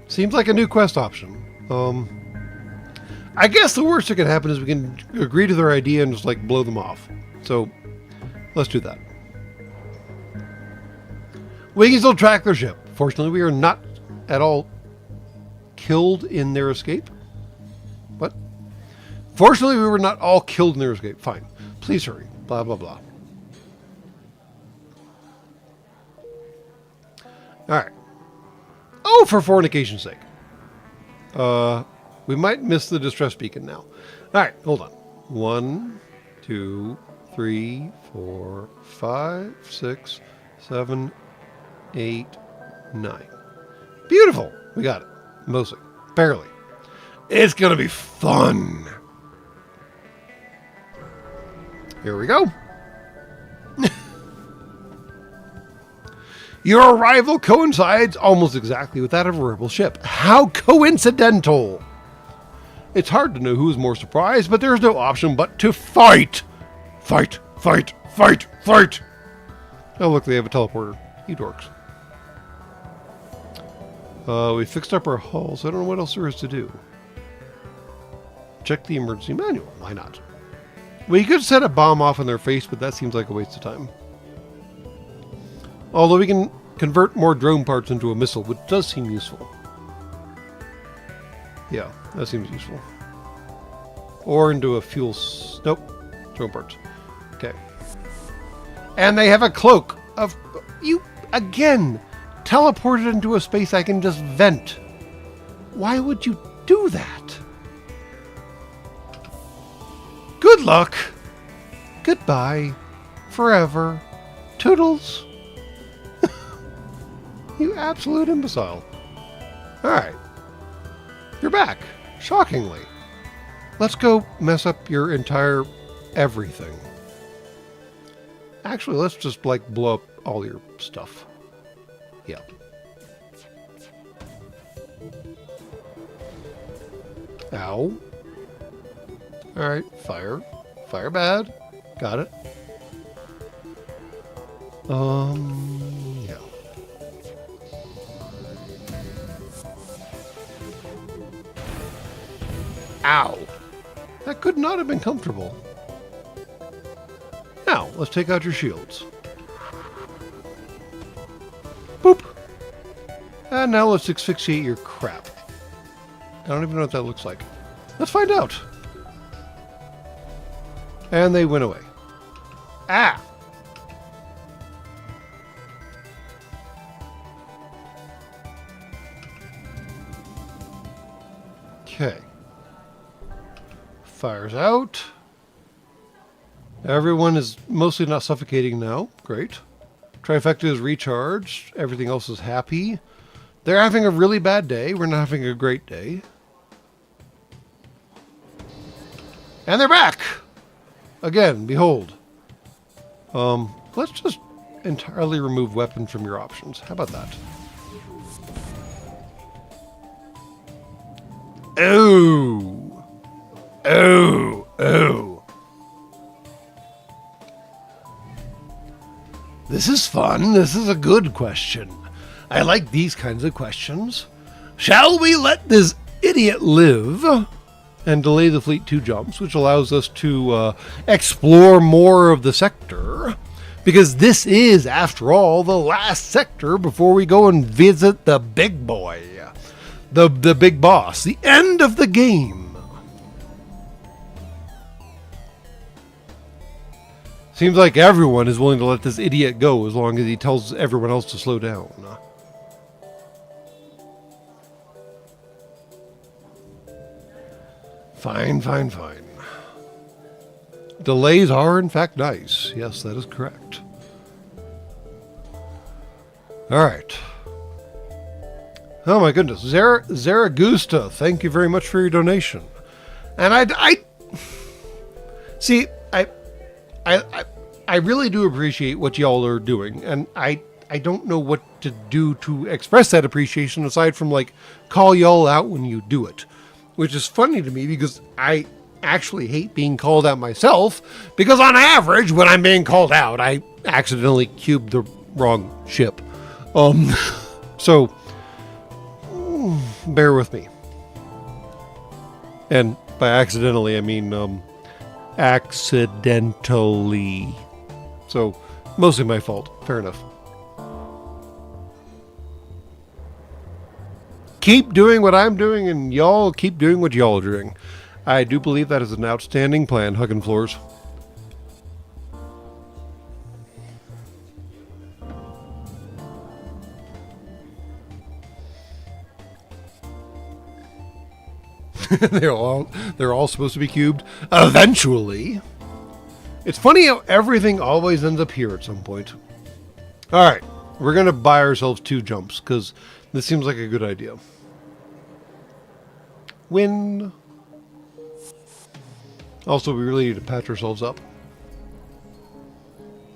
Seems like a new quest option. I guess the worst that can happen is we can agree to their idea and just like blow them off. So let's do that. We can still track their ship. Fortunately, we are not at all killed in their escape. What? Fortunately, we were not all killed in their escape. Fine. Please hurry. Blah, blah, blah. All right. Oh, for fornication's sake. We might miss the distress beacon now. All right, hold on. 1, 2, 3, 4, 5, 6, 7, 8, 9. Beautiful. We got it. Mostly. Barely. It's going to be fun. Here we go. Your arrival coincides almost exactly with that of a rebel ship. How coincidental! It's hard to know who's more surprised, but there's no option but to fight! Fight, fight, fight, fight! Oh look, they have a teleporter. You dorks. We fixed up our hull, so I don't know what else there is to do. Check the emergency manual. Why not? We could set a bomb off in their face, but that seems like a waste of time. Although we can convert more drone parts into a missile, which does seem useful. Yeah, that seems useful. Or into a fuel... Nope. Drone parts. Okay. And they have a cloak of... You, again, teleported into a space I can just vent. Why would you do that? Good luck. Goodbye. Forever. Toodles. You absolute imbecile. Alright. You're back. Shockingly. Let's go mess up your entire everything. Actually, let's just, like, blow up all your stuff. Yeah. Ow. Alright, fire. Fire bad. Got it. Yeah. Ow. That could not have been comfortable. Now, let's take out your shields. Boop. And now let's asphyxiate your crap. I don't even know what that looks like. Let's find out. And they went away. Ah! Okay. Fire's out. Everyone is mostly not suffocating now. Great. Trifecta is recharged. Everything else is happy. They're having a really bad day. We're not having a great day. And they're back! Again, behold. Let's just entirely remove weapon from your options. How about that? Oh! Oh! Oh! This is fun. This is a good question. I like these kinds of questions. Shall we let this idiot live and delay the fleet 2 jumps, which allows us to explore more of the sector? Because this is, after all, the last sector before we go and visit the big boy. The big boss. The end of the game. Seems like everyone is willing to let this idiot go as long as he tells everyone else to slow down. Fine, fine, fine. Delays are, in fact, nice. Yes, that is correct. All right. Oh, my goodness. Zaragosta, thank you very much for your donation. And I really do appreciate what y'all are doing. And I don't know what to do to express that appreciation aside from, like, call y'all out when you do it. Which is funny to me because I actually hate being called out myself, because on average, when I'm being called out, I accidentally cubed the wrong ship. So, bear with me. And by accidentally, I mean accidentally. So, mostly my fault. Fair enough. Keep doing what I'm doing, and y'all keep doing what y'all are doing. I do believe that is an outstanding plan, hugging floors. they're all supposed to be cubed eventually. It's funny how everything always ends up here at some point. All right, we're gonna buy ourselves 2 jumps because this seems like a good idea. Win. Also, we really need to patch ourselves up.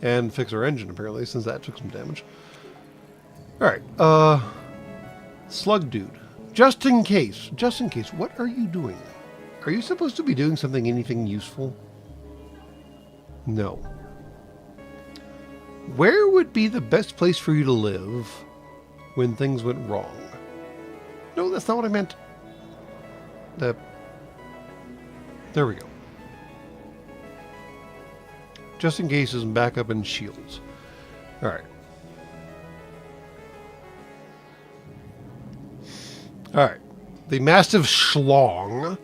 And fix our engine, apparently, since that took some damage. Alright, Slug Dude. Just in case, what are you doing? Are you supposed to be doing anything useful? No. Where would be the best place for you to live when things went wrong? No, that's not what I meant. There we go. Just in case, and backup and shields. Alright. Alright. The Mastiff Schlong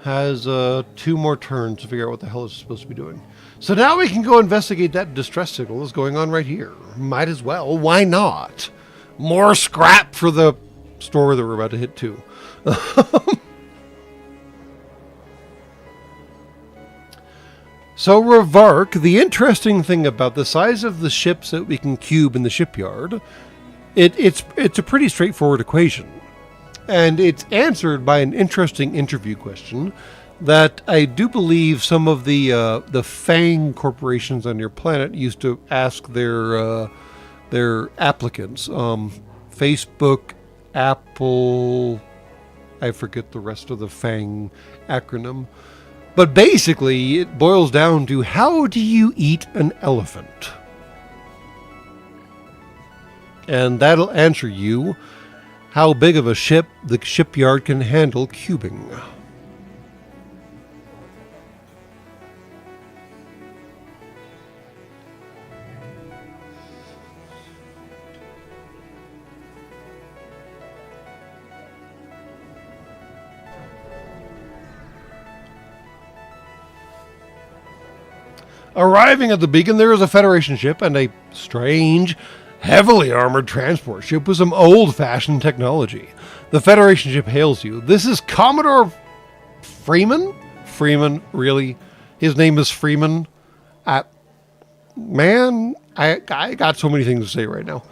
has 2 more turns to figure out what the hell it's supposed to be doing. So now we can go investigate that distress signal that's going on right here. Might as well. Why not? More scrap for the store that we're about to hit too. So, Revark, the interesting thing about the size of the ships that we can cube in the shipyard, it's a pretty straightforward equation. And it's answered by an interesting interview question that I do believe some of the FANG corporations on your planet used to ask their applicants. Facebook, Apple, I forget the rest of the FANG acronym. But basically, it boils down to, how do you eat an elephant? And that'll answer you how big of a ship the shipyard can handle cubing. Arriving at the beacon, there is a Federation ship and a strange, heavily armored transport ship with some old-fashioned technology. The Federation ship hails you. This is Commodore Freeman? Freeman, really? His name is Freeman? Man, I got so many things to say right now.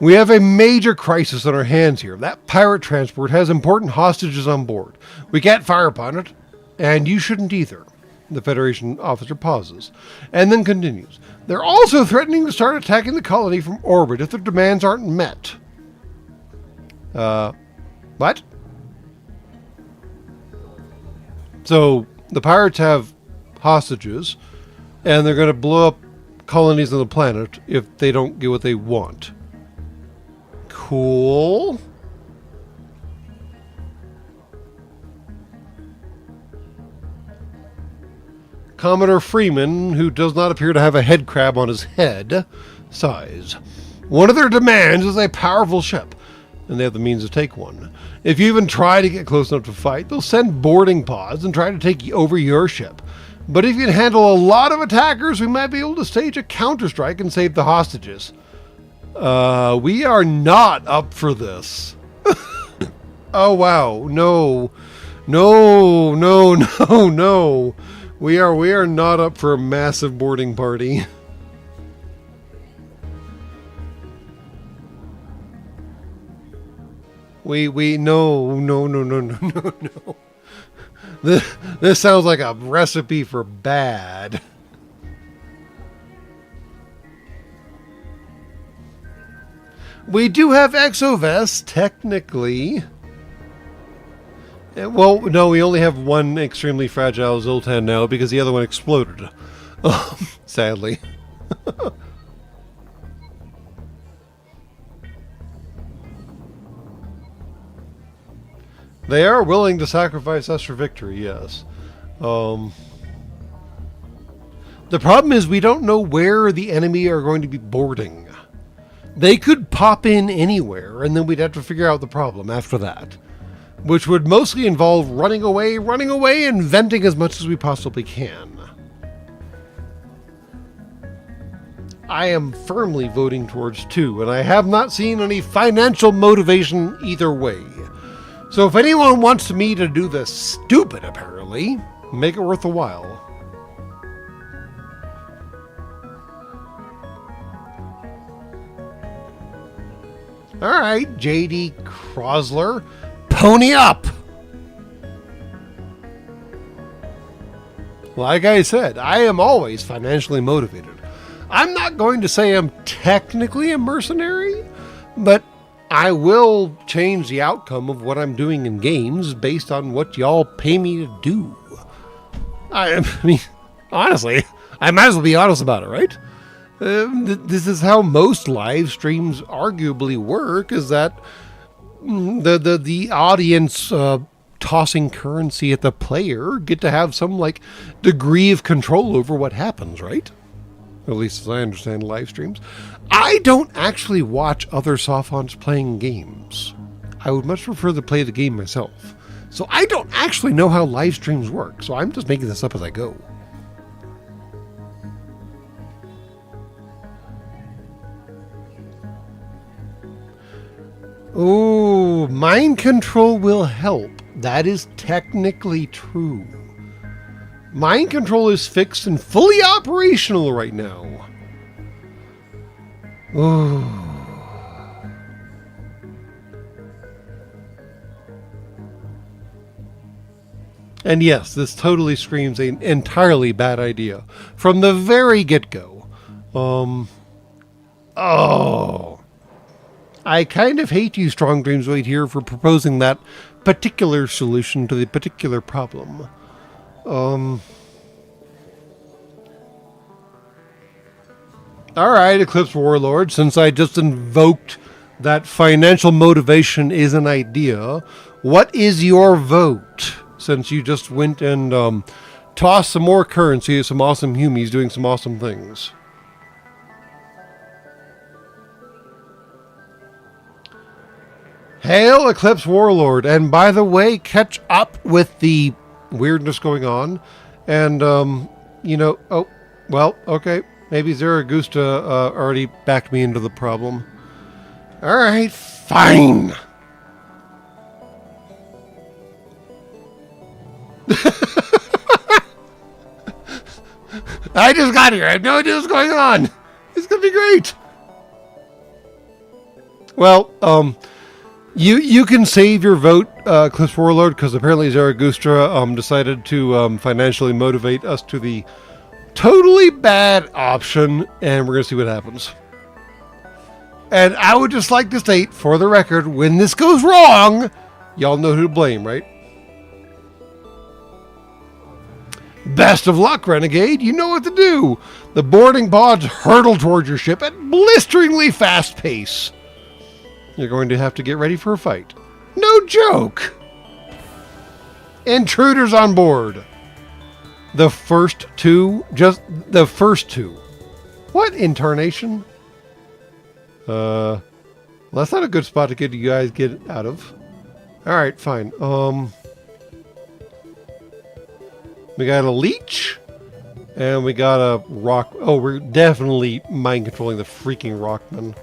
We have a major crisis on our hands here. That pirate transport has important hostages on board. We can't fire upon it, and you shouldn't either. The Federation officer pauses, and then continues. They're also threatening to start attacking the colony from orbit if their demands aren't met. What? So, the pirates have hostages, and they're going to blow up colonies on the planet if they don't get what they want. Cool. Commodore Freeman, who does not appear to have a head crab on his head, sighs. One of their demands is a powerful ship, and they have the means to take one. If you even try to get close enough to fight, they'll send boarding pods and try to take over your ship. But if you can handle a lot of attackers, we might be able to stage a counterstrike and save the hostages. We are not up for this. Oh, wow. No. No, no, no, no. We are not up for a massive boarding party. No, no, no, no, no, no, no. This sounds like a recipe for bad. We do have exovests, technically. Well, no, we only have one extremely fragile Zoltan now because the other one exploded. Sadly. They are willing to sacrifice us for victory, yes. The problem is we don't know where the enemy are going to be boarding. They could pop in anywhere, and then we'd have to figure out the problem after that. Which would mostly involve running away, and venting as much as we possibly can. I am firmly voting towards 2, and I have not seen any financial motivation either way. So if anyone wants me to do this stupid, apparently, make it worth a while. Alright, J.D. Crosler, pony up! Like I said, I am always financially motivated. I'm not going to say I'm technically a mercenary, but I will change the outcome of what I'm doing in games based on what y'all pay me to do. I mean, honestly, I might as well be honest about it, right? This is how most live streams arguably work, is that the audience tossing currency at the player get to have some degree of control over what happens, right? At least as I understand live streams. I don't actually watch other sophons playing games. I would much prefer to play the game myself. So I don't actually know how live streams work, so I'm just making this up as I go. Oh, mind control will help. That is technically true. Mind control is fixed and fully operational right now. Oh. And yes, this totally screams an entirely bad idea from the very get-go. Oh. I kind of hate you, Strong Dreams Wait Here, for proposing that particular solution to the particular problem. Alright, Eclipse Warlord, since I just invoked that financial motivation is an idea, what is your vote? Since you just went and tossed some more currency at some awesome humies doing some awesome things. Hail, Eclipse Warlord, and by the way, catch up with the weirdness going on, and, oh, well, okay, maybe Zaragoza already backed me into the problem. Alright, fine! I just got here, I have no idea what's going on! It's gonna be great. Well, you can save your vote, Cliff's Warlord, because apparently Zaragoostra decided to financially motivate us to the totally bad option, and we're going to see what happens. And I would just like to state, for the record, when this goes wrong, y'all know who to blame, right? Best of luck, Renegade. You know what to do. The boarding pods hurtle towards your ship at blisteringly fast pace. You're going to have to get ready for a fight. No joke. Intruders on board. The first two. Just the first two. What incarnation? That's not a good spot to get you guys get out of. Alright, fine. We got a leech. And we got a rock. Oh, we're definitely mind controlling the freaking rockman.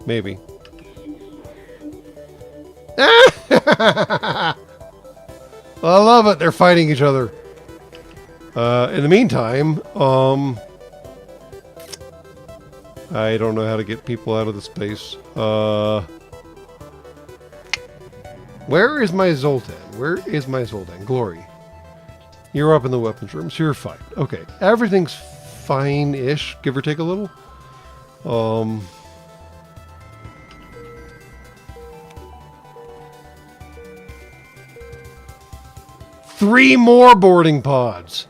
Maybe. I love it. They're fighting each other. In the meantime, I don't know how to get people out of the space. Where is my Zoltan? Where is my Zoltan? Glory. You're up in the weapons room, so you're fine. Okay, everything's fine-ish, give or take a little. 3 more boarding pods.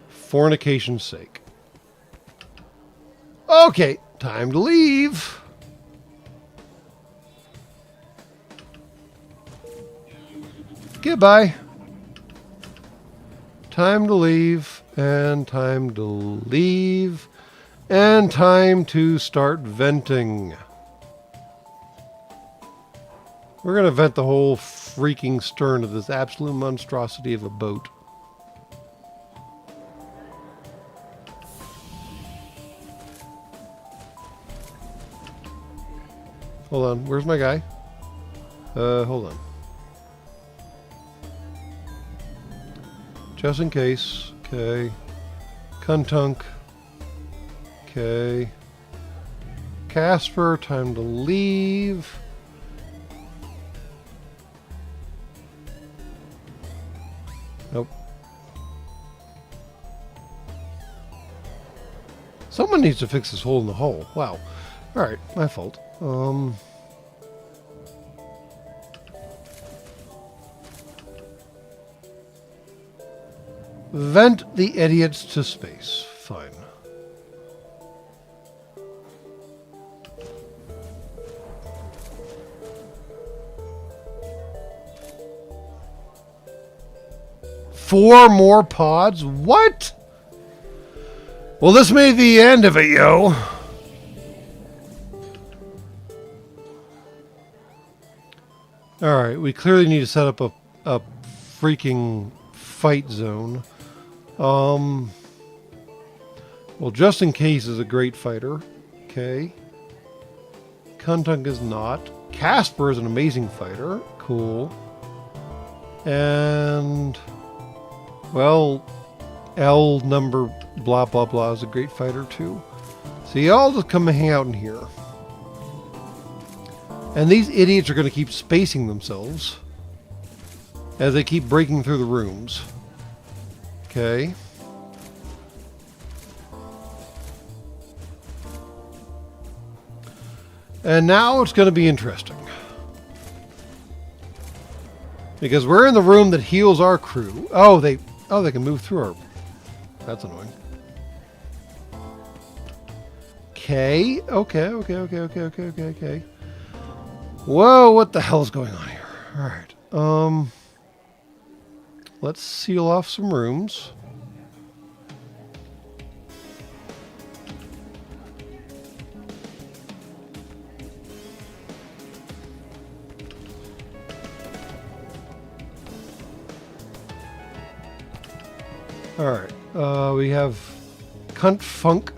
Fornication's sake. Okay, time to leave. Goodbye. Time to leave, and time to leave, and time to start venting. We're going to vent the whole freaking stern of this absolute monstrosity of a boat. Hold on, where's my guy? Hold on. Just in case. Okay. Kuntunk. Okay. Casper, time to leave. Nope. Someone needs to fix this hole in the hull. Wow. Alright, my fault. Vent the idiots to space. Fine. Four more pods? What? Well, this may be the end of it, yo. Alright, we clearly need to set up a freaking fight zone. Well, just in case is a great fighter. Okay. Kuntunk is not. Casper is an amazing fighter. Cool. And, well, L number blah blah blah is a great fighter too. So y'all just come and hang out in here. And these idiots are going to keep spacing themselves as they keep breaking through the rooms. Okay. And now it's going to be interesting. Because we're in the room that heals our crew. Oh, they can move through our... That's annoying. Okay. Okay. Whoa, what the hell is going on here? Alright. Let's seal off some rooms. Alright, we have Cunt Funk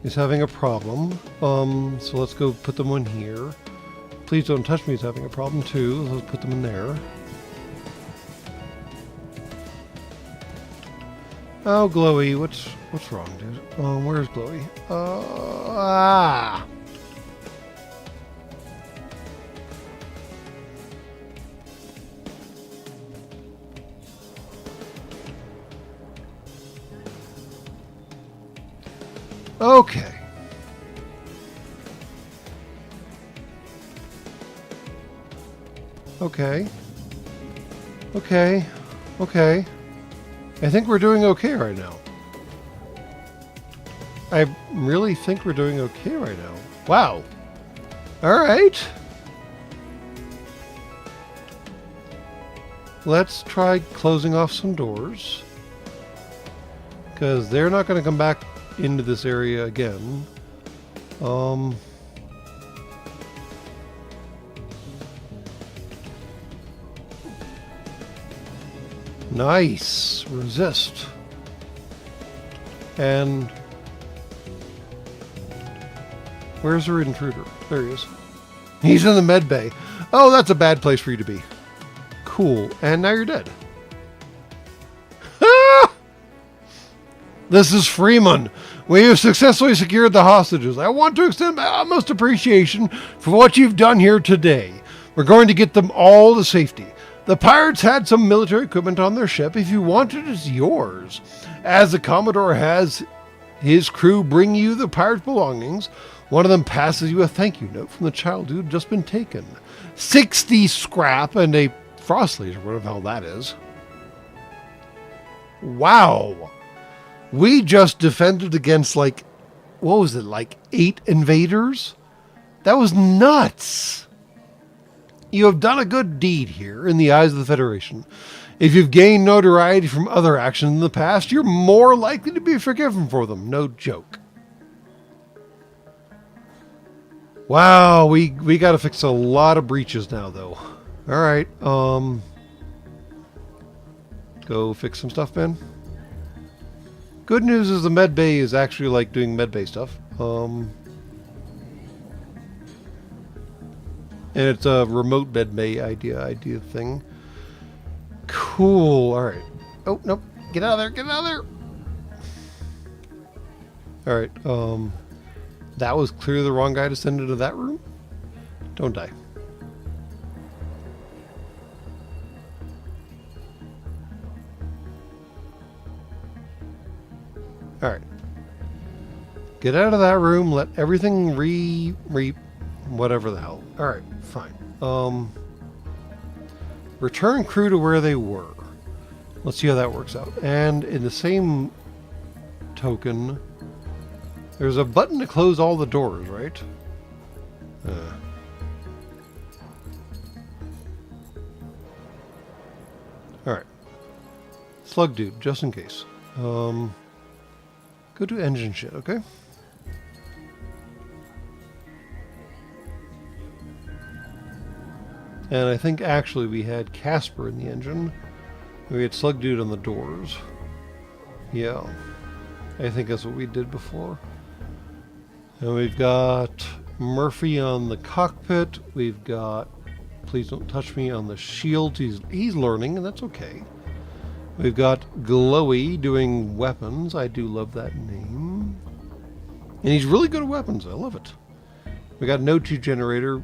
is having a problem. So let's go put them in here. Please Don't Touch Me is having a problem too. Let's put them in there. Oh, Glowy, what's wrong, dude? Where's Glowy? Okay. Okay. Okay. Okay. I think we're doing okay right now. I really think we're doing okay right now. Wow. All right. Let's try closing off some doors, because they're not going to come back into this area again. Nice. Resist. And where's our intruder? There he is. He's in the med bay. Oh, that's a bad place for you to be. Cool. And now you're dead. This is Freeman. We have successfully secured the hostages. I want to extend my utmost appreciation for what you've done here today. We're going to get them all to safety. The pirates had some military equipment on their ship. If you want it, it's yours. As the Commodore has his crew bring you the pirate's belongings, one of them passes you a thank you note from the child who had just been taken. 60 scrap and a frost laser, whatever the hell that is. Wow. We just defended against, like, what was it, like 8 invaders? That was nuts. You have done a good deed here in the eyes of the Federation. If you've gained notoriety from other actions in the past, you're more likely to be forgiven for them. No joke. Wow, we got to fix a lot of breaches now, though. All right, go fix some stuff, Ben. Good news is the med bay is actually like doing med bay stuff. And it's a remote med bay idea thing. Cool. All right. Oh, nope. Get out of there. Get out of there. All right. That was clearly the wrong guy to send into that room. Don't die. All right. Get out of that room. Let everything whatever the hell. All right. Fine. Return crew to where they were. Let's see how that works out. And in the same token, there's a button to close all the doors, right? Alright. Slug dude, just in case. Go to engine shit, okay? And I think actually we had Casper in the engine. We had Slug Dude on the doors. Yeah. I think that's what we did before. And we've got Murphy on the cockpit. We've got Please Don't Touch Me on the shield. He's learning, and that's okay. We've got Glowy doing weapons. I do love that name. And he's really good at weapons. I love it. We got an O2 generator.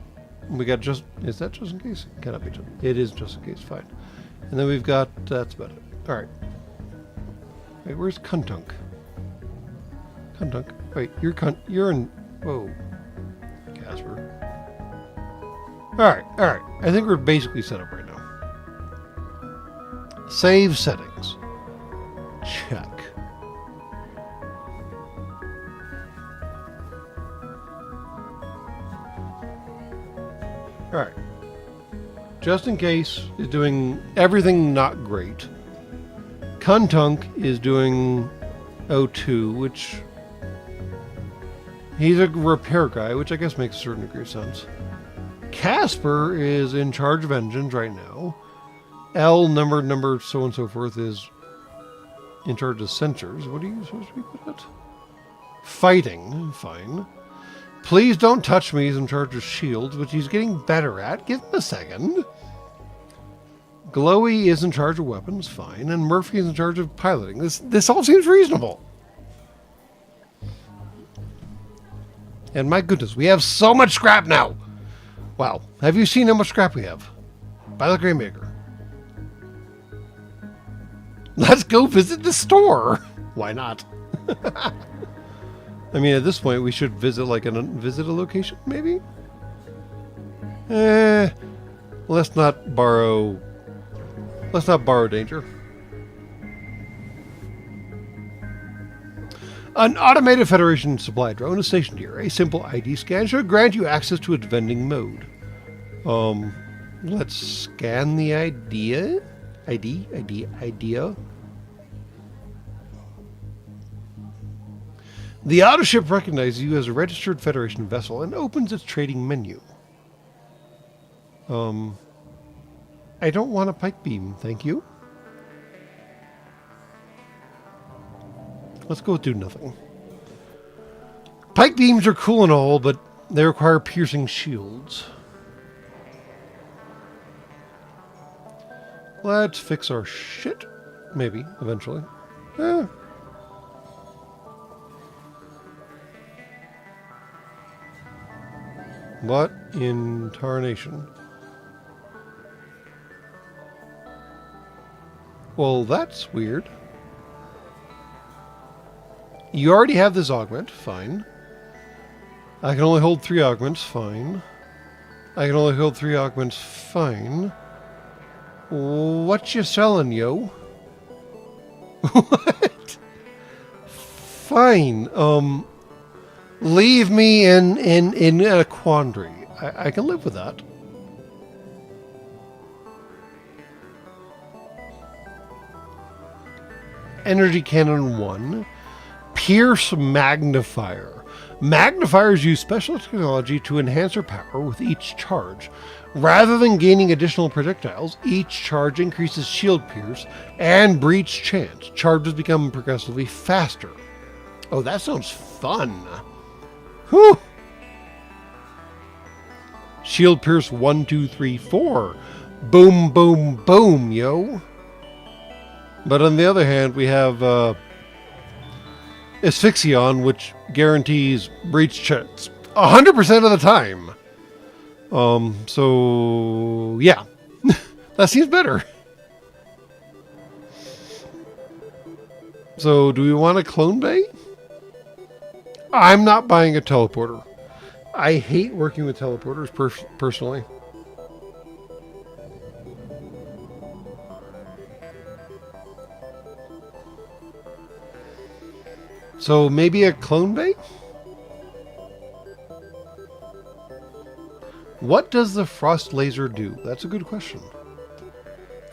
We got just... Is that just in case? Cannot be just... It is just in case. Fine. And then we've got... That's about it. Alright. Wait, where's Kuntunk? Kuntunk. Wait, you're in... Whoa. Casper. Alright, alright. I think we're basically set up right now. Save settings. Check. Alright. Just in case is doing everything not great. Kuntunk is doing O2, which... He's a repair guy, which I guess makes a certain degree of sense. Casper is in charge of engines right now. L, number, so on and so forth, is in charge of sensors. What are you supposed to be good at? Fighting. Fine. Please Don't Touch Me is in charge of shields, which he's getting better at. Give him a second. Glowy is in charge of weapons, fine, and Murphy is in charge of piloting. This all seems reasonable. And my goodness, we have so much scrap now. Wow, have you seen how much scrap we have? By the Graymaker. Let's go visit the store. Why not? I mean, at this point, we should visit visit a location, maybe. Let's not borrow danger. An automated Federation supply drone is stationed here. A simple ID scan should grant you access to its vending mode. Let's scan the idea. Idea. The auto ship recognizes you as a registered Federation vessel and opens its trading menu. I don't want a pike beam, thank you. Let's go do nothing. Pike beams are cool and all, but they require piercing shields. Let's fix our shit. Maybe, eventually. What in tarnation? Well, that's weird. You already have this augment, fine. I can only hold 3 augments, fine. I can only hold 3 augments, fine. What you selling, yo? What? Fine. Leave me in a quandary. I can live with that. Energy Cannon 1. Pierce Magnifier. Magnifiers use special technology to enhance their power with each charge. Rather than gaining additional projectiles, each charge increases shield pierce and breach chance. Charges become progressively faster. Oh, that sounds fun. Whew. Shield pierce 1, 2, 3, 4. Boom, boom, boom, yo. But on the other hand, we have Asphyxion, which guarantees breach chance 100% of the time. So yeah, that seems better. So do we want a clone bay? I'm not buying a teleporter. I hate working with teleporters personally. So maybe a clone bay? What does the frost laser do? That's a good question.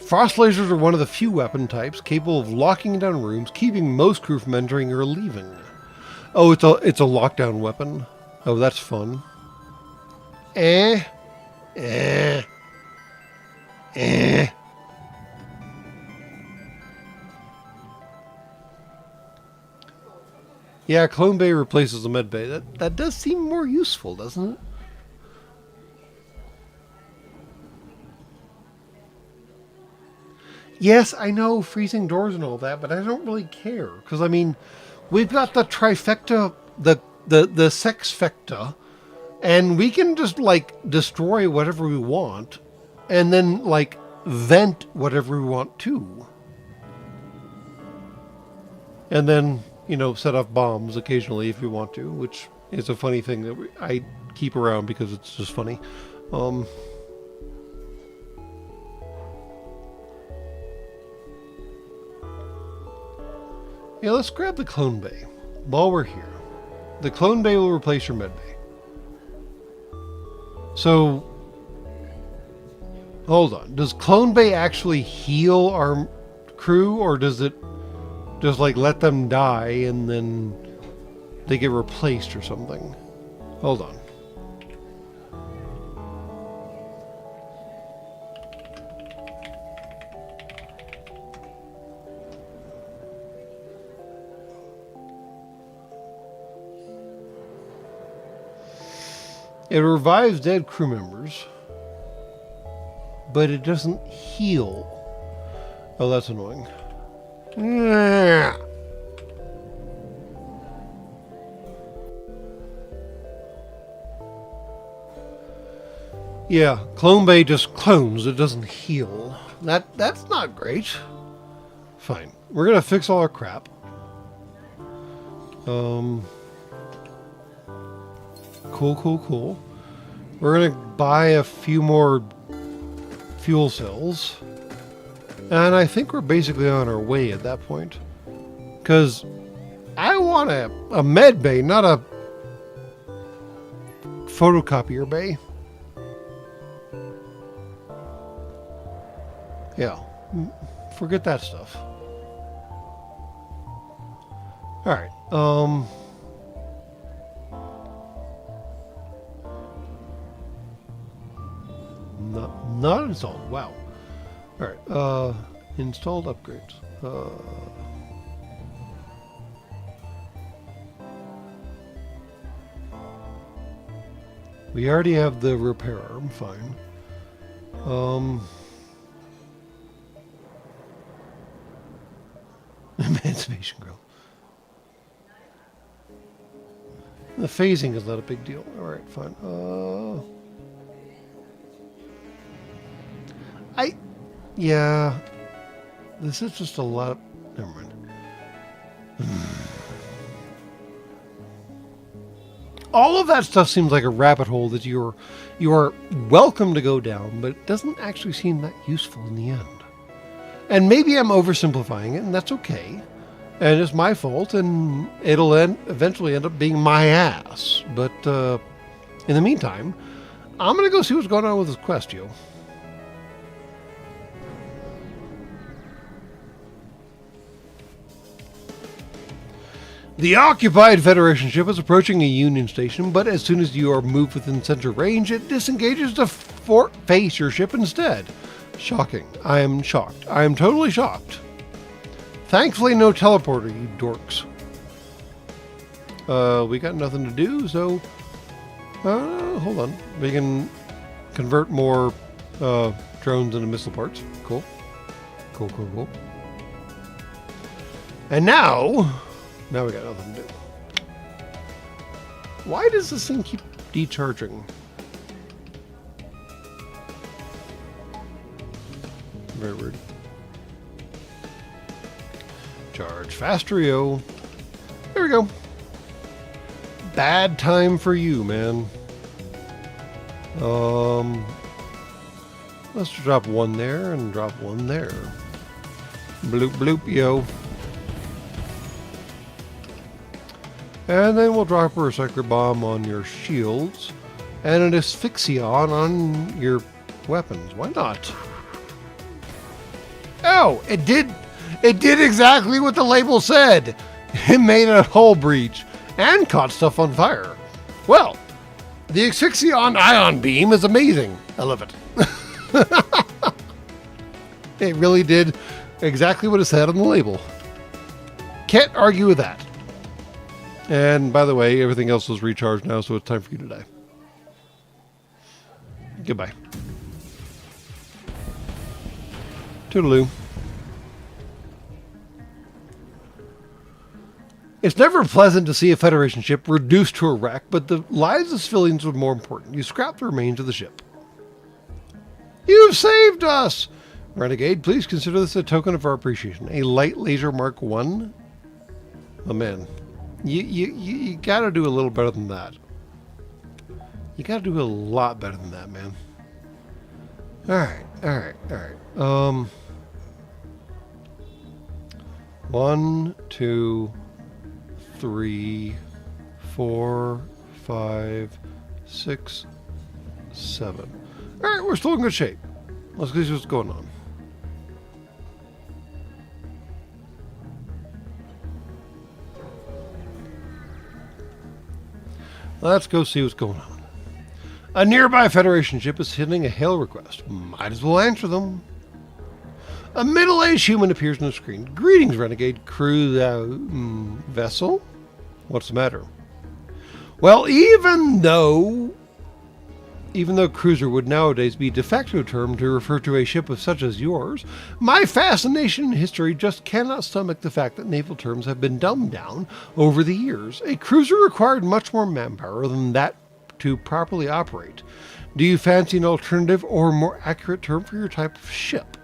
Frost lasers are one of the few weapon types capable of locking down rooms, keeping most crew from entering or leaving. Oh, it's a lockdown weapon. Oh, that's fun. Yeah, clone bay replaces the med bay. That does seem more useful, doesn't it? Yes, I know freezing doors and all that, but I don't really care. Because, I mean, we've got the trifecta, the sexfecta, and we can just, like, destroy whatever we want, and then, like, vent whatever we want to. And then, you know, set off bombs occasionally if you want to, which is a funny thing that I keep around because it's just funny. Yeah, let's grab the clone bay while we're here. The clone bay will replace your med bay. So, hold on. Does clone bay actually heal our crew, or does it just like let them die and then they get replaced or something? Hold on. It revives dead crew members. but it doesn't heal. Oh, that's annoying. Yeah. Yeah, Clone Bay just clones, it doesn't heal. That's not great. Fine. We're gonna fix all our crap. Cool. We're gonna buy a few more fuel cells. And I think we're basically on our way at that point. Because I want a med bay, not a photocopier bay. Yeah, forget that stuff. Alright, not installed, wow. Alright, installed upgrades. We already have the repair arm, fine. Emancipation grill. The phasing is not a big deal. Alright, fine. Yeah. This is just a lot of... Never mind. All of that stuff seems like a rabbit hole that you are welcome to go down, but it doesn't actually seem that useful in the end. And maybe I'm oversimplifying it, and that's okay. And it's my fault, and it'll eventually end up being my ass. But in the meantime, I'm going to go see what's going on with this quest, yo. The occupied Federation ship is approaching a Union station, but as soon as you are moved within sensor range, it disengages to face your ship instead. Shocking. I am shocked. I am totally shocked. Thankfully, no teleporter, you dorks. We got nothing to do, so... hold on. We can convert more drones into missile parts. Cool. Cool. And now we got nothing to do. Why does this thing keep decharging? Very weird. Charge faster, yo. There we go. Bad time for you, man. Let's drop one there and drop one there. Bloop, bloop, yo. And then we'll drop a recycler bomb on your shields and an asphyxion on your weapons. Why not? Oh, it did exactly what the label said. It made a hull breach and caught stuff on fire. Well, the asphyxion ion beam is amazing. I love it. It really did exactly what it said on the label. Can't argue with that. And by the way, everything else is recharged now, so it's time for you to die. Goodbye. Toodaloo. It's never pleasant to see a Federation ship reduced to a wreck, but the lives of civilians were more important. You scrap the remains of the ship. You've saved us! Renegade, please consider this a token of our appreciation. A light laser Mark 1? Oh man. You gotta do a little better than that. You gotta do a lot better than that, man. Alright. 1, 2, 3, 4, 5, 6, 7. Alright, we're still in good shape. Let's see what's going on. Let's go see what's going on. A nearby Federation ship is sending a hail request. Might as well answer them. A middle-aged human appears on the screen. Greetings, Renegade crew vessel. What's the matter? Well, even though Even though cruiser would nowadays be a de facto term to refer to a ship of such as yours, my fascination in history just cannot stomach the fact that naval terms have been dumbed down over the years. A cruiser required much more manpower than that to properly operate. Do you fancy an alternative or more accurate term for your type of ship?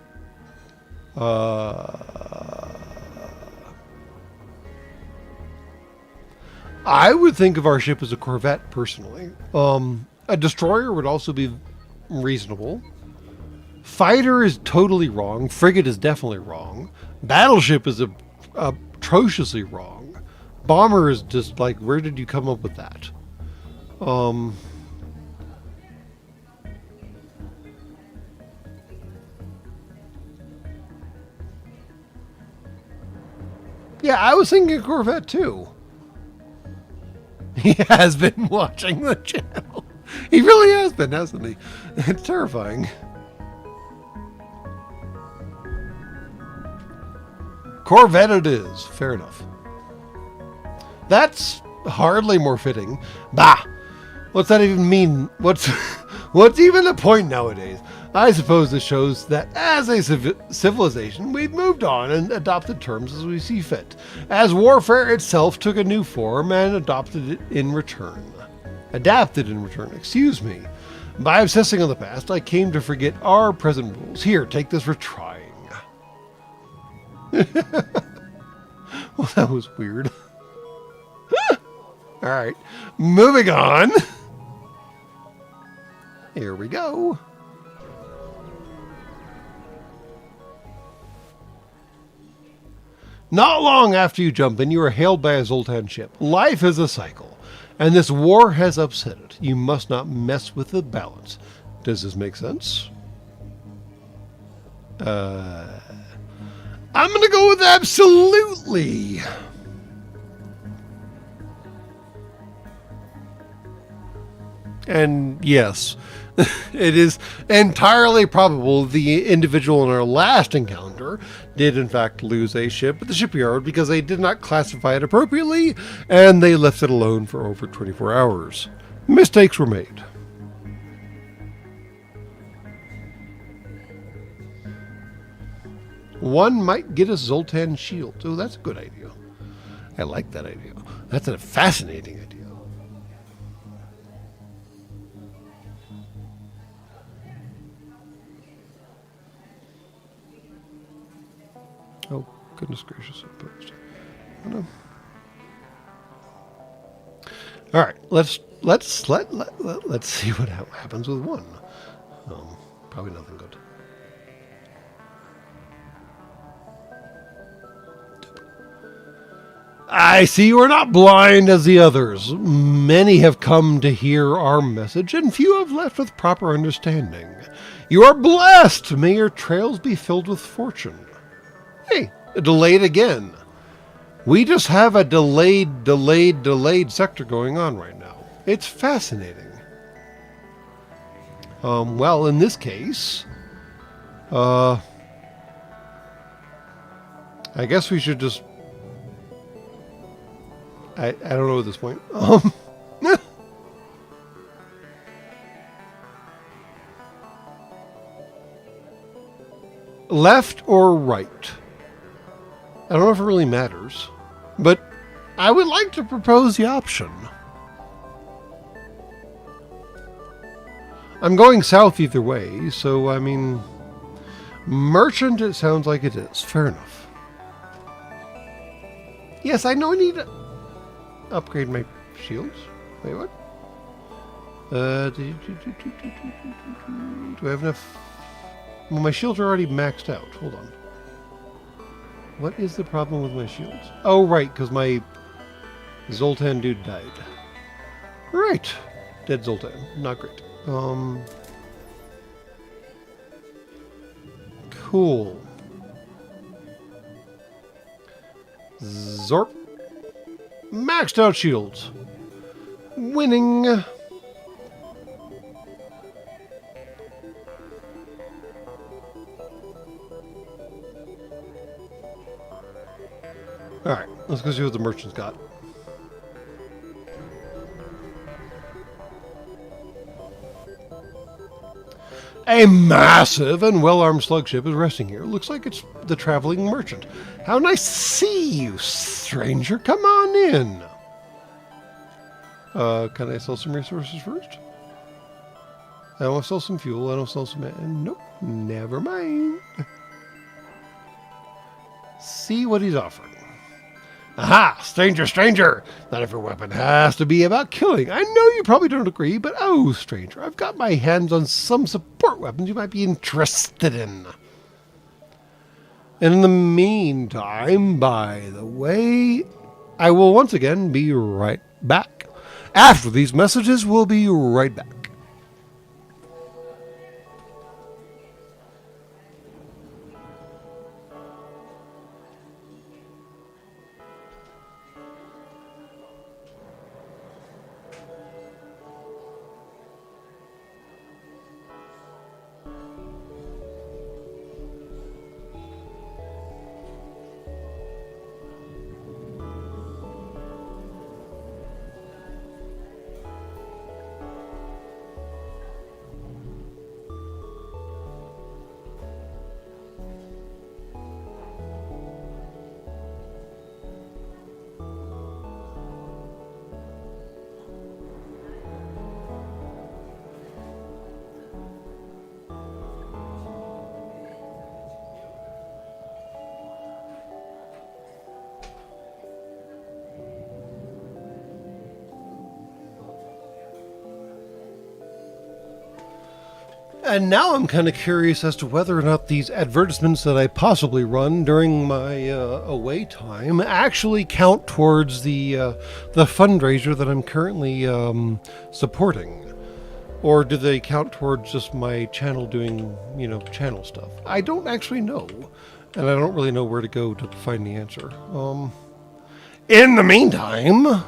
I would think of our ship as a corvette, personally. A destroyer would also be reasonable. Fighter is totally wrong. Frigate is definitely wrong. Battleship is atrociously wrong. Bomber is just like, where did you come up with that? Yeah, I was thinking Corvette too. He has been watching the channel. He really has been, hasn't he? It's terrifying. Corvette it is. Fair enough. That's hardly more fitting. Bah! What's that even mean? What's even the point nowadays? I suppose this shows that as a civilization, we've moved on and adopted terms as we see fit, as warfare itself took a new form and adapted in return. Excuse me. By obsessing on the past, I came to forget our present rules. Here, take this for trying. Well, that was weird. All right, moving on. Here we go. Not long after you jump in, you are hailed by a Zoltan ship. Life is a cycle, and this war has upset it. You must not mess with the balance. Does this make sense? I'm going to go with absolutely. And yes, it is entirely probable the individual in our last encounter did in fact lose a ship at the shipyard because they did not classify it appropriately and they left it alone for over 24 hours. Mistakes were made. One might get a Zoltan shield. Oh, that's a good idea. I like that idea. That's a fascinating idea. Oh, goodness gracious, I posed. Oh, no. All right, let's see what happens with one. Probably nothing good. I see you are not blind as the others. Many have come to hear our message, and few have left with proper understanding. You are blessed. May your trails be filled with fortune. Hey, delayed again. We just have a delayed sector going on right now. It's fascinating. Well, in this case, I guess we should just... I don't know at this point. Left or right? I don't know if it really matters, but I would like to propose the option. I'm going south either way, so I mean, merchant it sounds like it is. Fair enough. Yes, I know I need to upgrade my shields. Wait, what? Do I have enough? Well, my shields are already maxed out. Hold on. What is the problem with my shields? Oh, right, because my Zoltan dude died. Right. Dead Zoltan. Not great. Cool. Zorp. Maxed out shields. Winning. Alright, let's go see what the merchant's got. A massive and well-armed slug ship is resting here. Looks like it's the traveling merchant. How nice to see you, stranger. Come on in. Can I sell some resources first? I don't want to sell some fuel. I don't sell some... Nope. Never mind. See what he's offering. Aha! Stranger, stranger! Not every weapon has to be about killing. I know you probably don't agree, but oh, stranger, I've got my hands on some support weapons you might be interested in. And in the meantime, by the way, I will once again be right back. After these messages, we'll be right back. And now I'm kind of curious as to whether or not these advertisements that I possibly run during my away time actually count towards the fundraiser that I'm currently supporting. Or do they count towards just my channel doing, channel stuff? I don't actually know. And I don't really know where to go to find the answer. In the meantime...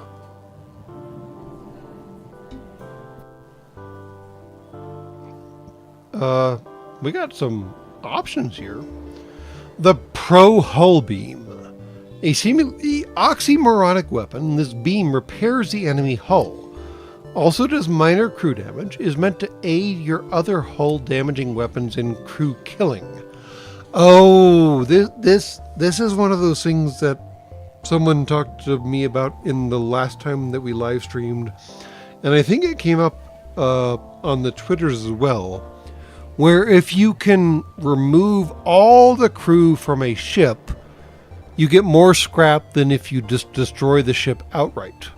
we got some options here. The Pro Hull Beam. A seemingly oxymoronic weapon, this beam repairs the enemy hull. Also does minor crew damage, is meant to aid your other hull damaging weapons in crew killing. Oh, this is one of those things that someone talked to me about in the last time that we live streamed. And I think it came up on the Twitters as well. Where if you can remove all the crew from a ship, you get more scrap than if you just destroy the ship outright.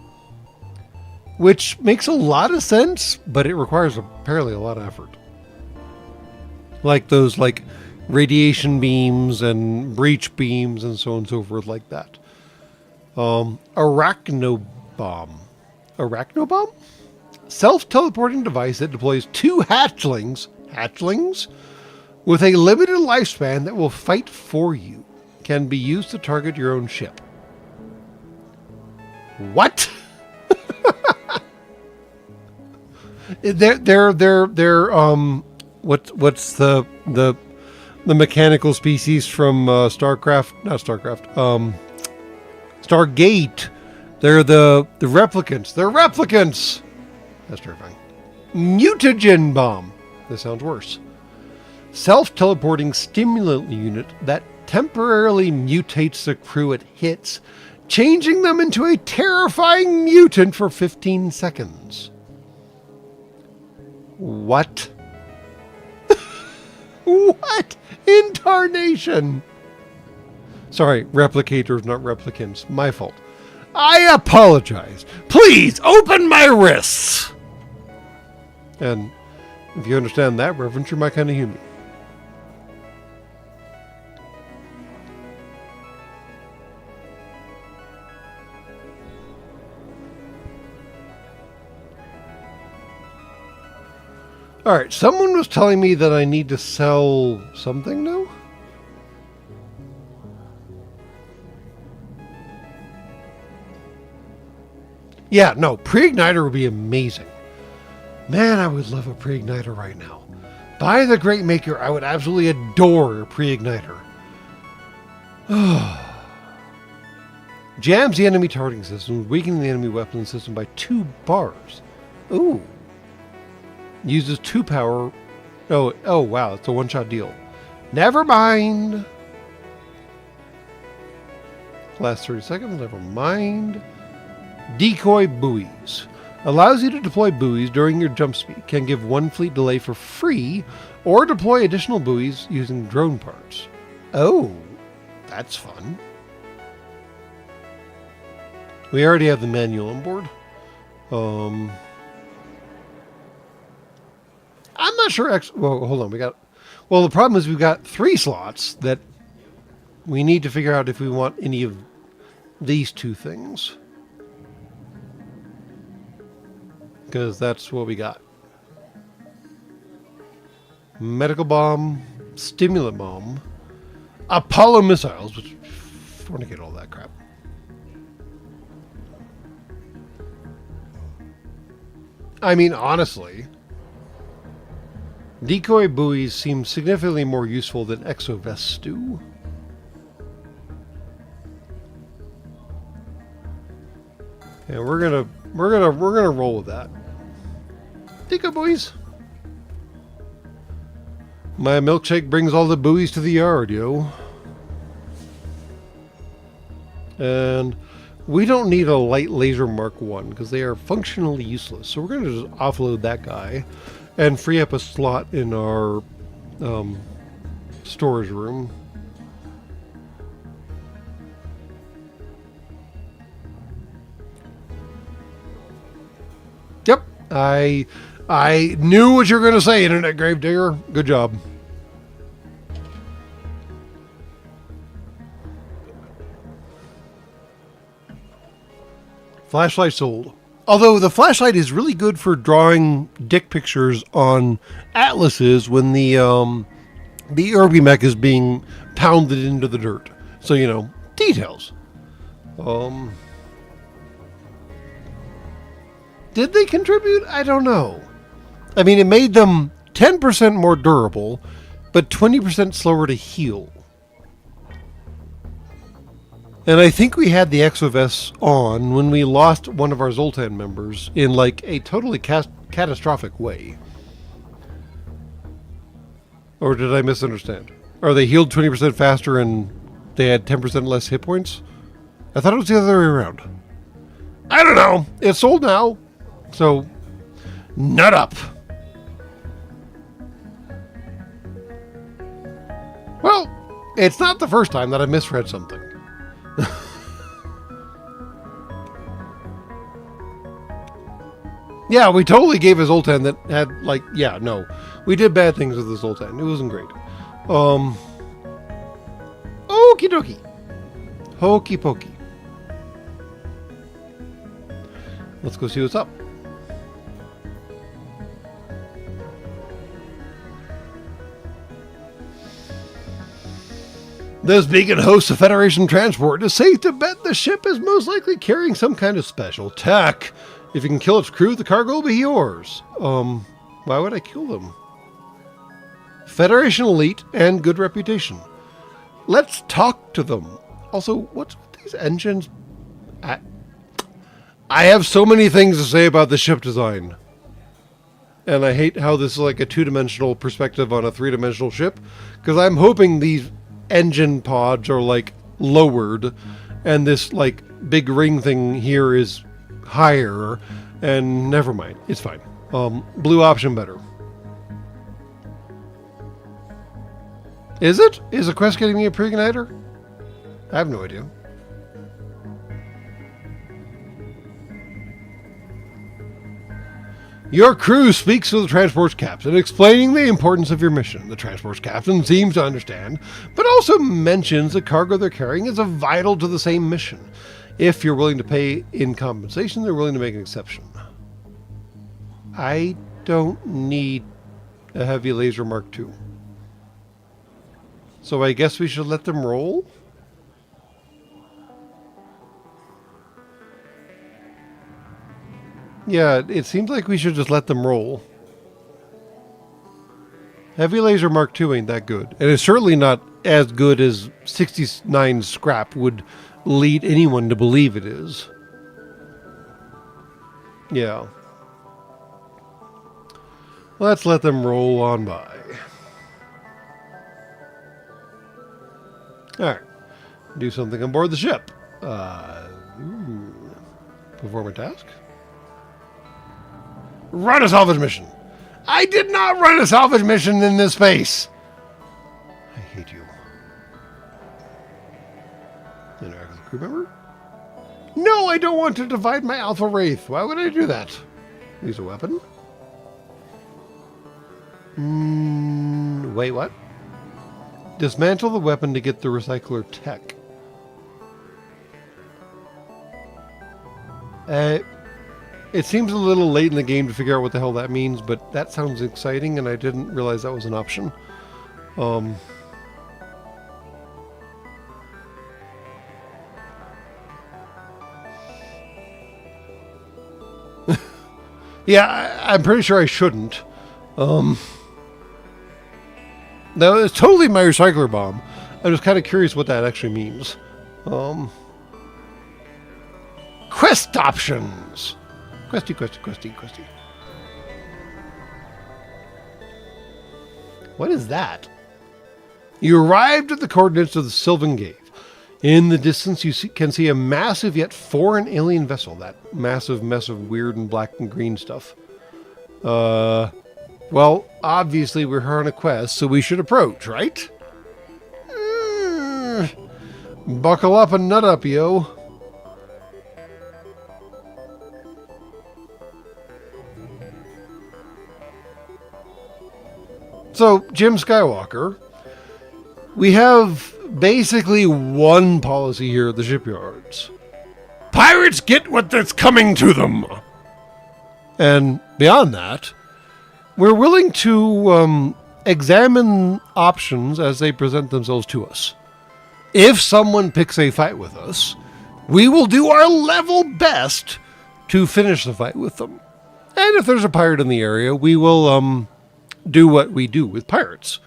Which makes a lot of sense, but it requires apparently a lot of effort. Like those radiation beams and breach beams and so on and so forth like that. Arachnobomb. Arachnobomb? Self-teleporting device that deploys 2 hatchlings with a limited lifespan that will fight for you. Can be used to target your own ship. What? they're what's the mechanical species from Stargate. They're the replicants. They're replicants. That's terrifying. Mutagen bomb. This sounds worse. Self-teleporting stimulant unit that temporarily mutates the crew it hits, changing them into a terrifying mutant for 15 seconds. What? What in tarnation? Sorry, replicators, not replicants. My fault. I apologize. Please open my wrists. And if you understand that reference, you're my kind of human. Alright, someone was telling me that I need to sell something now? Yeah, no, pre-igniter would be amazing. Man, I would love a pre-igniter right now. By the Great Maker, I would absolutely adore a pre-igniter. Jams the enemy targeting system, weakening the enemy weapon system by 2 bars. Ooh. Uses 2 power Oh, wow. It's a one-shot deal. Never mind. Last 30 seconds. Never mind. Decoy buoys. Allows you to deploy buoys during your jump speed. Can give one fleet delay for free or deploy additional buoys using drone parts. Oh, that's fun. We already have the manual on board. I'm not sure. Well, hold on. Well, the problem is we've got 3 slots that we need to figure out if we want any of these 2 things. Because that's what we got. Medical bomb, stimulant bomb, Apollo missiles, which I want to get all that crap. I mean, honestly, decoy buoys seem significantly more useful than exovests do. And we're gonna roll with that. Decoy buoys. My milkshake brings all the buoys to the yard, yo. And we don't need a light laser Mark 1 because they are functionally useless. So we're going to just offload that guy and free up a slot in our storage room. Yep, I knew what you were going to say, Internet Gravedigger. Good job. Flashlight sold. Although the flashlight is really good for drawing dick pictures on atlases when the Irby mech is being pounded into the dirt. So, you know, details. Did they contribute? I don't know. I mean, it made them 10% more durable, but 20% slower to heal. And I think we had the exovests on when we lost one of our Zoltan members in like a totally catastrophic way. Or did I misunderstand? Or they healed 20% faster and they had 10% less hit points? I thought it was the other way around. I don't know. It's sold now. So, nut up. Well, it's not the first time that I misread something. Yeah, we totally gave a Zoltan that had, like, yeah, no. We did bad things with the Zoltan. It wasn't great. Okie dokie. Hokey pokey. Let's go see what's up. This beacon hosts a Federation transport. It's safe to bet the ship is most likely carrying some kind of special tech. If you can kill its crew, the cargo will be yours. Why would I kill them? Federation elite and good reputation. Let's talk to them. Also, what's with these engines? I have so many things to say about the ship design. And I hate how this is like a 2-dimensional perspective on a 3-dimensional ship. Because I'm hoping these engine pods are like lowered. And this like big ring thing here is higher. And never mind. It's fine. Blue option better. Is it? Is the quest getting me a pre-igniter? I have no idea. Your crew speaks to the transport's captain, explaining the importance of your mission. The transport's captain seems to understand, but also mentions the cargo they're carrying is vital to the same mission. If you're willing to pay in compensation, they're willing to make an exception. I don't need a heavy laser Mark II. So I guess we should let them roll? Yeah, it seems like we should just let them roll. Heavy laser Mark II ain't that good. And it's certainly not as good as 69 scrap would lead anyone to believe it is. Yeah. Let's let them roll on by. Alright. Do something on board the ship. Perform a task. Run a salvage mission. I did not run a salvage mission in this space. I hate you. Interact with a crew member? No, I don't want to divide my Alpha Wraith. Why would I do that? Use a weapon? Wait, what? Dismantle the weapon to get the recycler tech. It seems a little late in the game to figure out what the hell that means, but that sounds exciting, and I didn't realize that was an option. Yeah, I'm pretty sure I shouldn't. No, it's totally my recycler bomb. I'm just kind of curious what that actually means. Quest options. Questy. What is that? You arrived at the coordinates of the Sylvan Cave. In the distance, you can see a massive yet foreign alien vessel. That massive mess of weird and black and green stuff. Well, obviously we're here on a quest, so we should approach, right? Buckle up and nut up, yo. So, Jim Skywalker, we have basically one policy here at the Shipyards. Pirates get what's coming to them. And beyond that, we're willing to examine options as they present themselves to us. If someone picks a fight with us, we will do our level best to finish the fight with them. And if there's a pirate in the area, we will do what we do with pirates.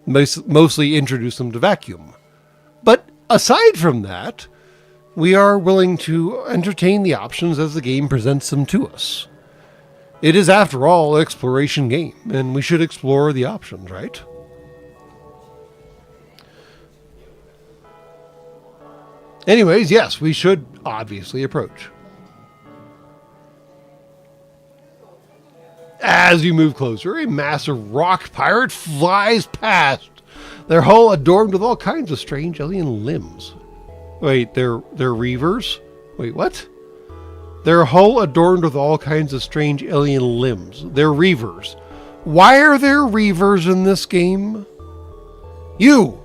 Mostly introduce them to vacuum. But aside from that, we are willing to entertain the options as the game presents them to us. It is, after all, an exploration game, and we should explore the options, right? Anyways, yes, we should obviously approach. As you move closer, a massive rock pirate flies past, their hull adorned with all kinds of strange alien limbs. Wait, they're reavers? Wait, what? Their hull adorned with all kinds of strange alien limbs. They're reavers. Why are there reavers in this game? You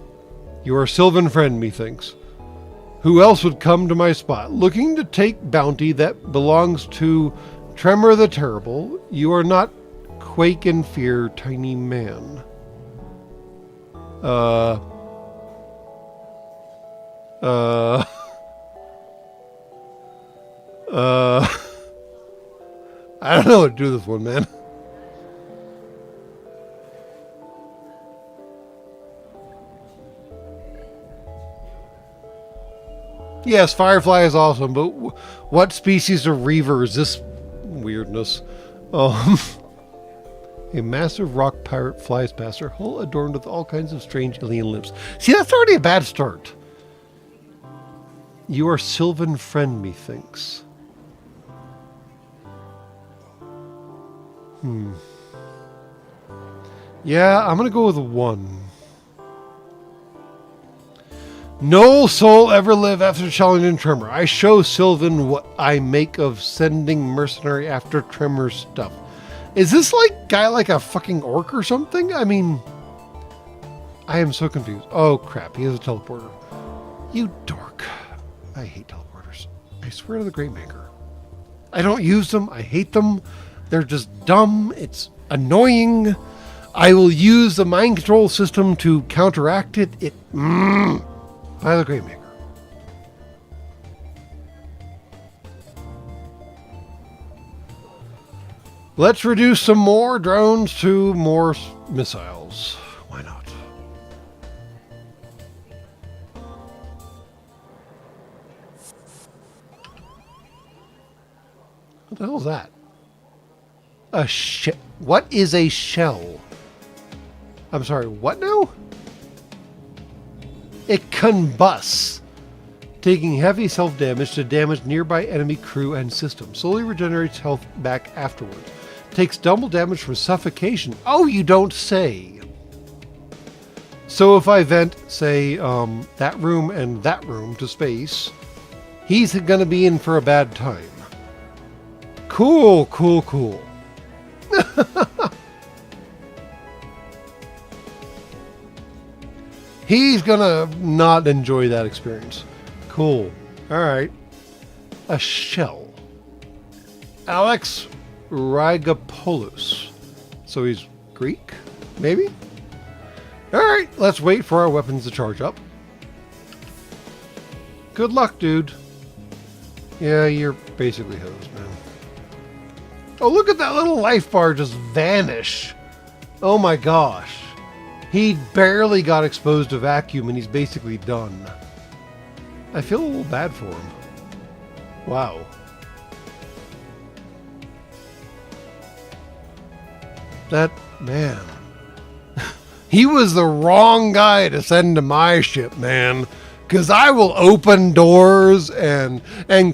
are a Sylvan friend, methinks. Who else would come to my spot, looking to take bounty that belongs to Tremor the Terrible? You are not quake in fear, tiny man. I don't know what to do with this one, man. Yes, Firefly is awesome, but what species of reaver is this weirdness? A massive rock pirate flies past her, hull adorned with all kinds of strange alien limbs. See, that's already a bad start. You are Sylvan friend, methinks. Yeah, I'm gonna go with a 1. No soul ever live after challenging Tremor. I show Sylvan what I make of sending mercenary after Tremor stuff. Is this guy like a fucking orc or something? I mean, I am so confused. Oh crap, he has a teleporter. You dork. I hate teleporters. I swear to the Great Maker. I don't use them. I hate them. They're just dumb. It's annoying. I will use the mind control system to counteract it. By the Great Maker. Let's reduce some more drones to more missiles. Why not? What the hell is that? A shell. What is a shell? I'm sorry, what now? It combusts, taking heavy self-damage to damage nearby enemy crew and system. Slowly regenerates health back afterward. Takes double damage from suffocation. Oh, you don't say. So if I vent, say, that room and that room to space, he's going to be in for a bad time. Cool, cool, cool. He's going to not enjoy that experience. Cool. All right. A shell. Alex Rygopoulos. So he's Greek? Maybe? All right. Let's wait for our weapons to charge up. Good luck, dude. Yeah, you're basically hosed, man. Oh, look at that little life bar just vanish. Oh my gosh. He barely got exposed to vacuum and he's basically done. I feel a little bad for him. Wow. That man. He was the wrong guy to send to my ship, man. Because I will open doors and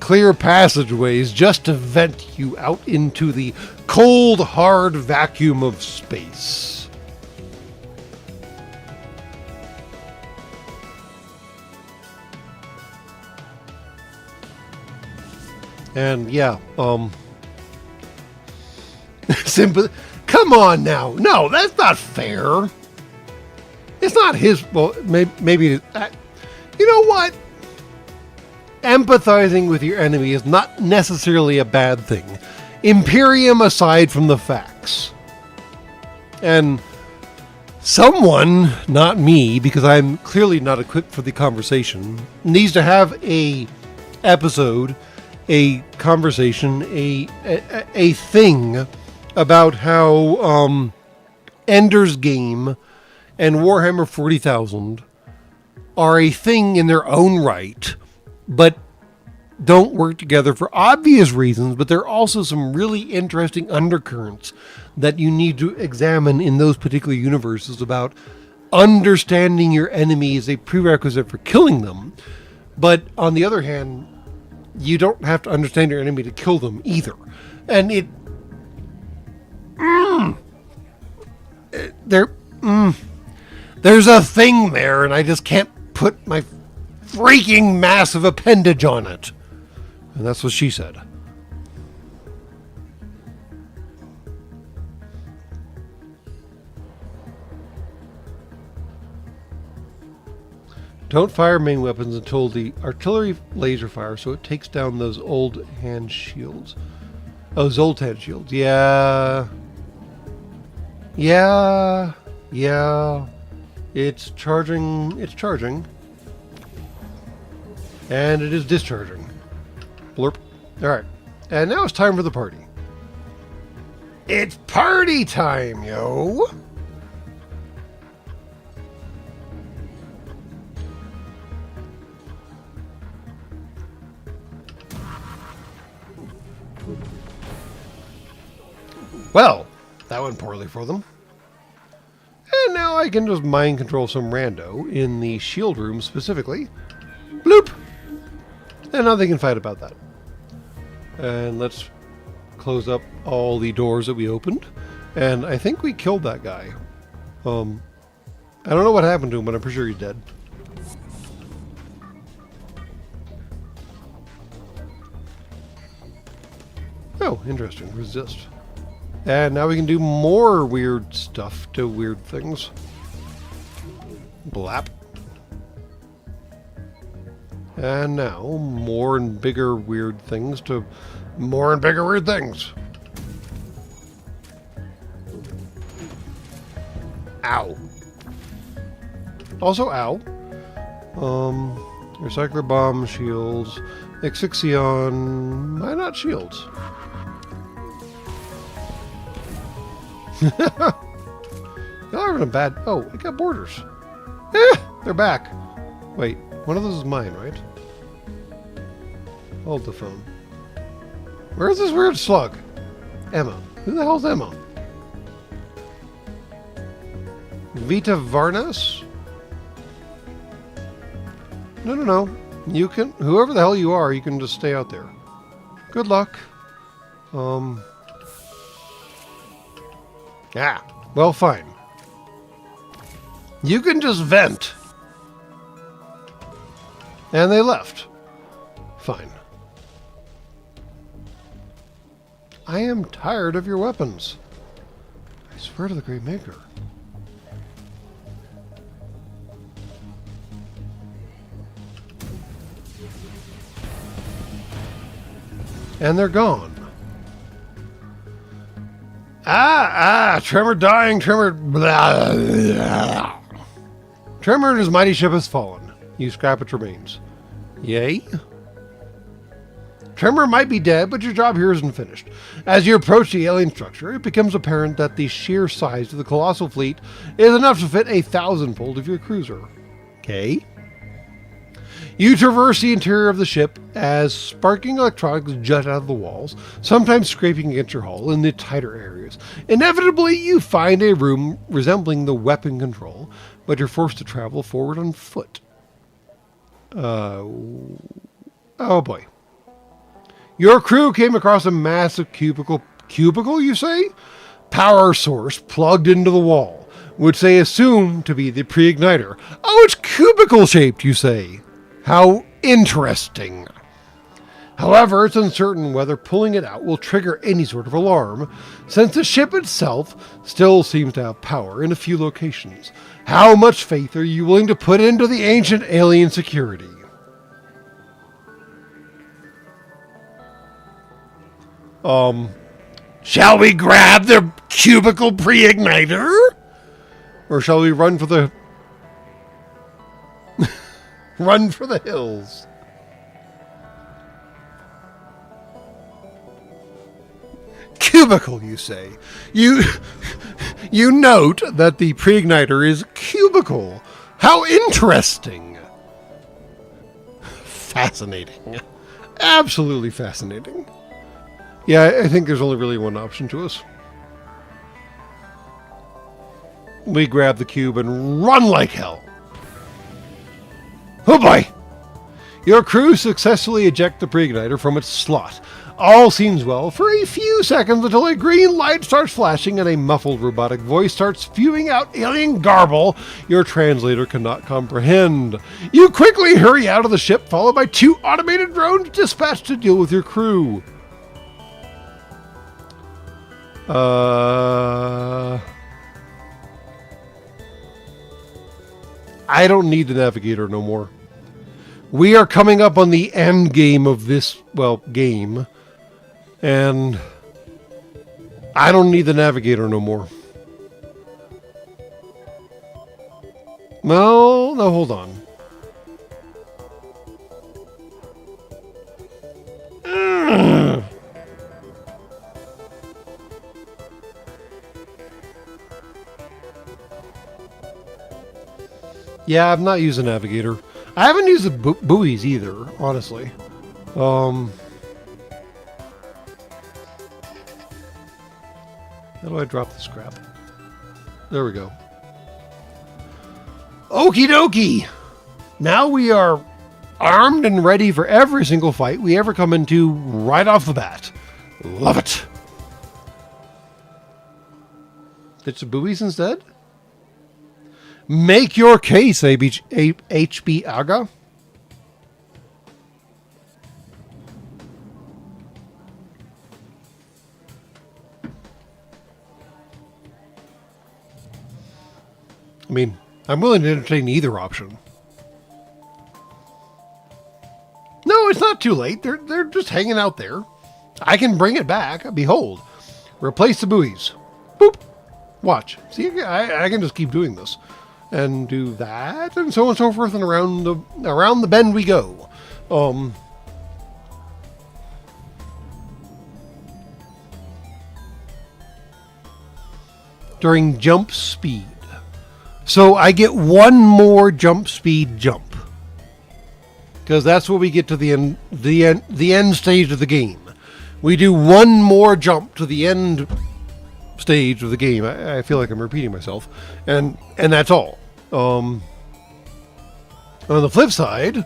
clear passageways just to vent you out into the cold, hard vacuum of space. And yeah, sympathy. Come on now. No, that's not fair. It's not his. Well, maybe you know what? Empathizing with your enemy is not necessarily a bad thing. Imperium aside from the facts. And someone, not me, because I'm clearly not equipped for the conversation, needs to have a episode, a conversation, a thing about how Ender's Game and Warhammer 40,000 are a thing in their own right, but don't work together for obvious reasons, but there are also some really interesting undercurrents that you need to examine in those particular universes about understanding your enemy is a prerequisite for killing them. But on the other hand, you don't have to understand your enemy to kill them either. And there's a thing there, and I just can't put my freaking massive appendage on it. And that's what she said. Don't fire main weapons until the artillery laser fire, so it takes down those old hand shields. Oh, Zoltan shields. Yeah. Yeah. Yeah. It's charging. It's charging. And it is discharging. Blurp. Alright. And now it's time for the party. It's party time, yo! Well, that went poorly for them. And now I can just mind control some rando in the shield room specifically. Bloop! And now they can fight about that. And let's close up all the doors that we opened. And I think we killed that guy. I don't know what happened to him, but I'm pretty sure he's dead. Oh, interesting. Resist. And now we can do more weird stuff to weird things. Blap. And now more and bigger weird things to more and bigger weird things. Ow. Also ow. Recycler bomb shields. Exixion. Why not shields? Y'all are having a bad... Oh, I got borders. They're back. Wait, one of those is mine, right? Hold the phone. Where's this weird slug? Emma. Who the hell's Emma? Vita Varnas? No, no, no. You can, whoever the hell you are, you can just stay out there. Good luck. Yeah, well, fine. You can just vent. And they left. Fine. I am tired of your weapons. I swear to the Great Maker. And they're gone. Tremor dying, Tremor... Blah, blah. Tremor and his mighty ship has fallen. You scrap its remains. Yay? Tremor might be dead, but your job here isn't finished. As you approach the alien structure, it becomes apparent that the sheer size of the colossal fleet is enough to fit 1,000-fold of your cruiser. Okay. You traverse the interior of the ship as sparking electronics jut out of the walls, sometimes scraping against your hull in the tighter areas. Inevitably, you find a room resembling the weapon control, but you're forced to travel forward on foot. Oh boy. Your crew came across a massive cubicle, you say? Power source plugged into the wall, which they assume to be the pre-igniter. Oh, it's cubicle-shaped, you say. How interesting. However, it's uncertain whether pulling it out will trigger any sort of alarm, since the ship itself still seems to have power in a few locations. How much faith are you willing to put into the ancient alien security? Shall we grab the cubicle pre-igniter? Or shall we run for the... run for the hills? Cubicle, you say. You note that the pre-igniter is cubicle. How interesting. Fascinating. Absolutely fascinating. Yeah, I think there's only really one option to us. We grab the cube and run like hell. Oh boy! Your crew successfully eject the pre-igniter from its slot. All seems well for a few seconds until a green light starts flashing and a muffled robotic voice starts spewing out alien garble your translator cannot comprehend. You quickly hurry out of the ship, followed by 2 automated drones dispatched to deal with your crew. I don't need the navigator no more. We are coming up on the end game of this, well, game. And I don't need the navigator no more. No, hold on. Yeah, I'm not using navigator. I haven't used the buoys either, honestly. How do I drop the scrap? There we go. Okie dokie! Now we are armed and ready for every single fight we ever come into right off the bat. Love it! Ditch the buoys instead? Make your case, HB Aga. I mean, I'm willing to entertain either option. No, it's not too late. They're just hanging out there. I can bring it back. Behold. Replace the buoys. Boop. Watch. See, I can just keep doing this. And do that, and so on and so forth, and around the bend we go. During jump speed. So I get one more jump speed jump. Because that's what we get to the end stage of the game. We do one more jump to the end stage of the game. I feel like I'm repeating myself, and that's all. On the flip side,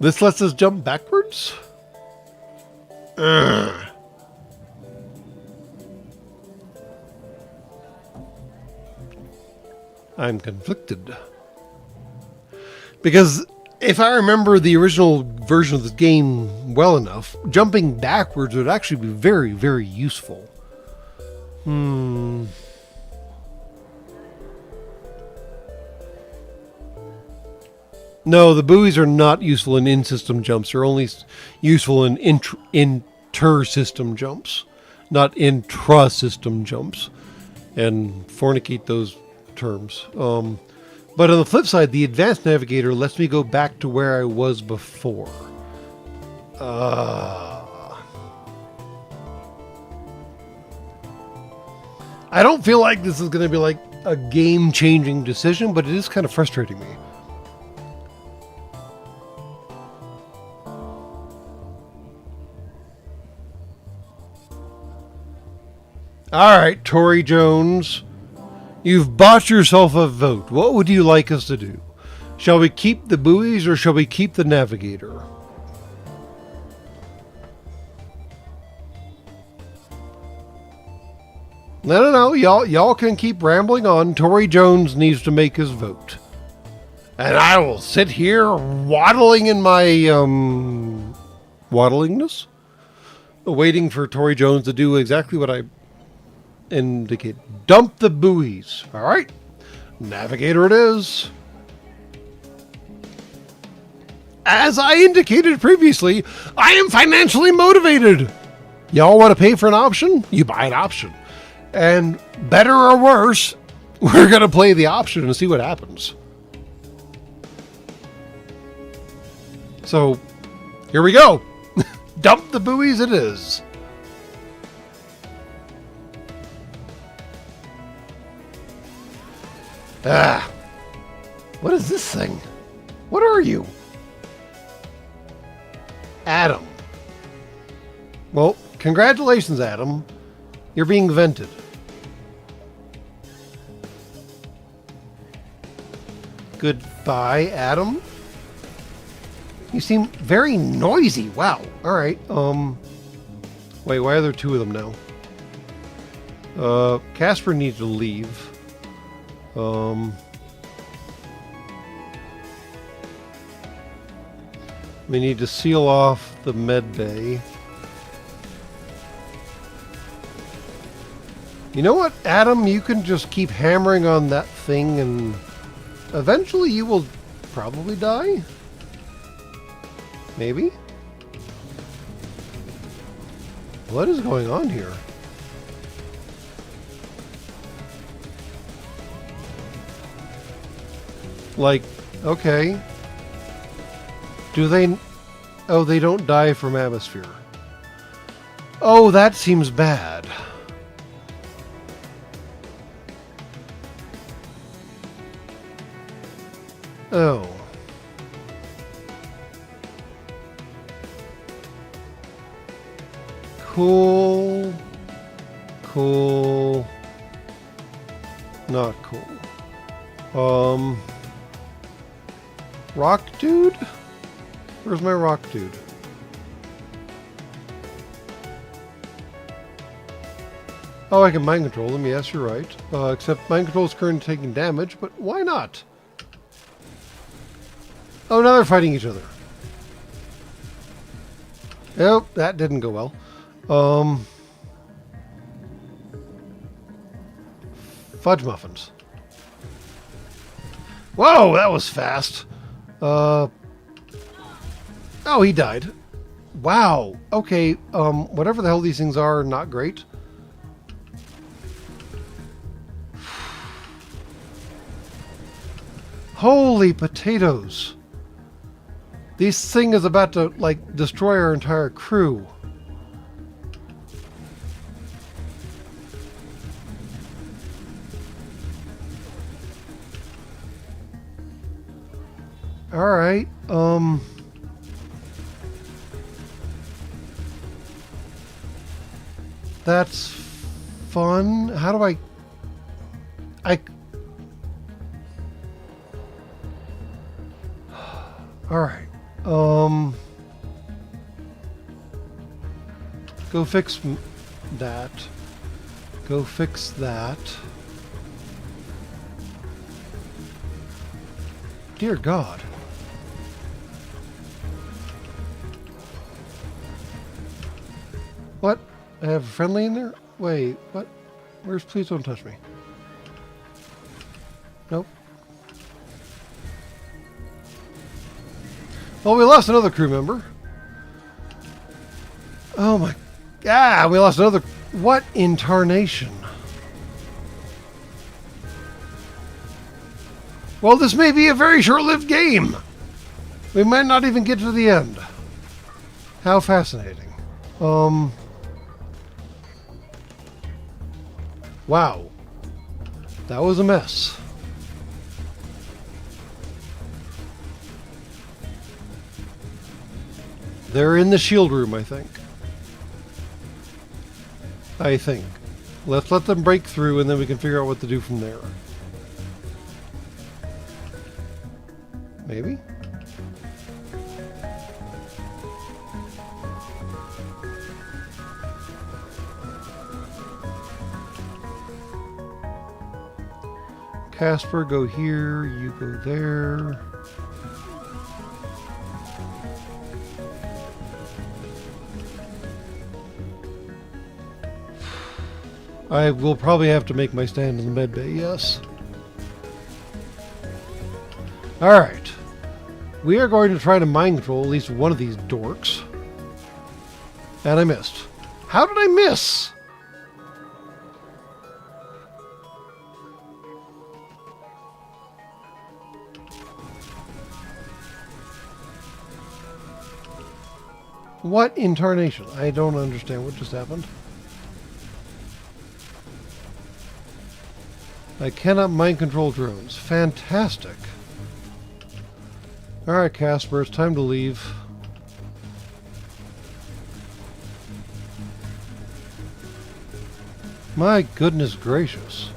this lets us jump backwards. Ugh. I'm conflicted. Because if I remember the original version of the game well enough, jumping backwards would actually be very, very useful. No, the buoys are not useful in in-system jumps. They're only useful in inter-system jumps, not intra-system jumps. And fornicate those terms. But on the flip side, the advanced navigator lets me go back to where I was before. I don't feel like this is going to be like a game-changing decision, but it is kind of frustrating me. All right, Tory Jones, you've bought yourself a vote. What would you like us to do? Shall we keep the buoys or shall we keep the navigator? No. Y'all can keep rambling on. Tory Jones needs to make his vote. And I will sit here waddling in my, waddlingness, waiting for Tory Jones to do exactly what I indicate. Dump the buoys. All right. Navigator it is. As I indicated previously, I am financially motivated. Y'all want to pay for an option? You buy an option. And better or worse, we're going to play the option and see what happens. So, here we go. Dump the buoys it is. What is this thing? What are you? Adam. Well, congratulations, Adam. You're being vented. Goodbye, Adam. You seem very noisy. Wow. All right. Wait, why are there two of them now? Casper needs to leave. We need to seal off the med bay. You know what, Adam? You can just keep hammering on that thing and eventually you will probably die? Maybe? What is going on here? Like, okay. Do they... Oh, they don't die from atmosphere. Oh, that seems bad. Oh. Cool. Cool. Not cool. Rock dude? Where's my rock dude? Oh, I can mind control them. Yes, you're right. Except mind control is currently taking damage, but why not? Oh, now they're fighting each other. Oh, that didn't go well. Fudge muffins. Whoa, that was fast. Oh, he died. Wow. Okay, whatever the hell these things are, not great. Holy potatoes. This thing is about to, like, destroy our entire crew. Alright, that's fun. How do I Alright. Go fix that. Go fix that. Dear God. What? I have a friendly in there? Wait, what? Where's please don't touch me? Nope. Well, we lost another crew member. Oh my... Ah, we lost another... What in tarnation? Well, this may be a very short-lived game. We might not even get to the end. How fascinating. Wow. That was a mess. They're in the shield room, I think. Let's let them break through and then we can figure out what to do from there. Maybe? Casper, go here, you go there. I will probably have to make my stand in the med bay, yes. Alright. We are going to try to mind control at least one of these dorks. And I missed. How did I miss? What in tarnation? I don't understand what just happened. I cannot mind control drones. Fantastic. Alright, Casper, it's time to leave. My goodness gracious.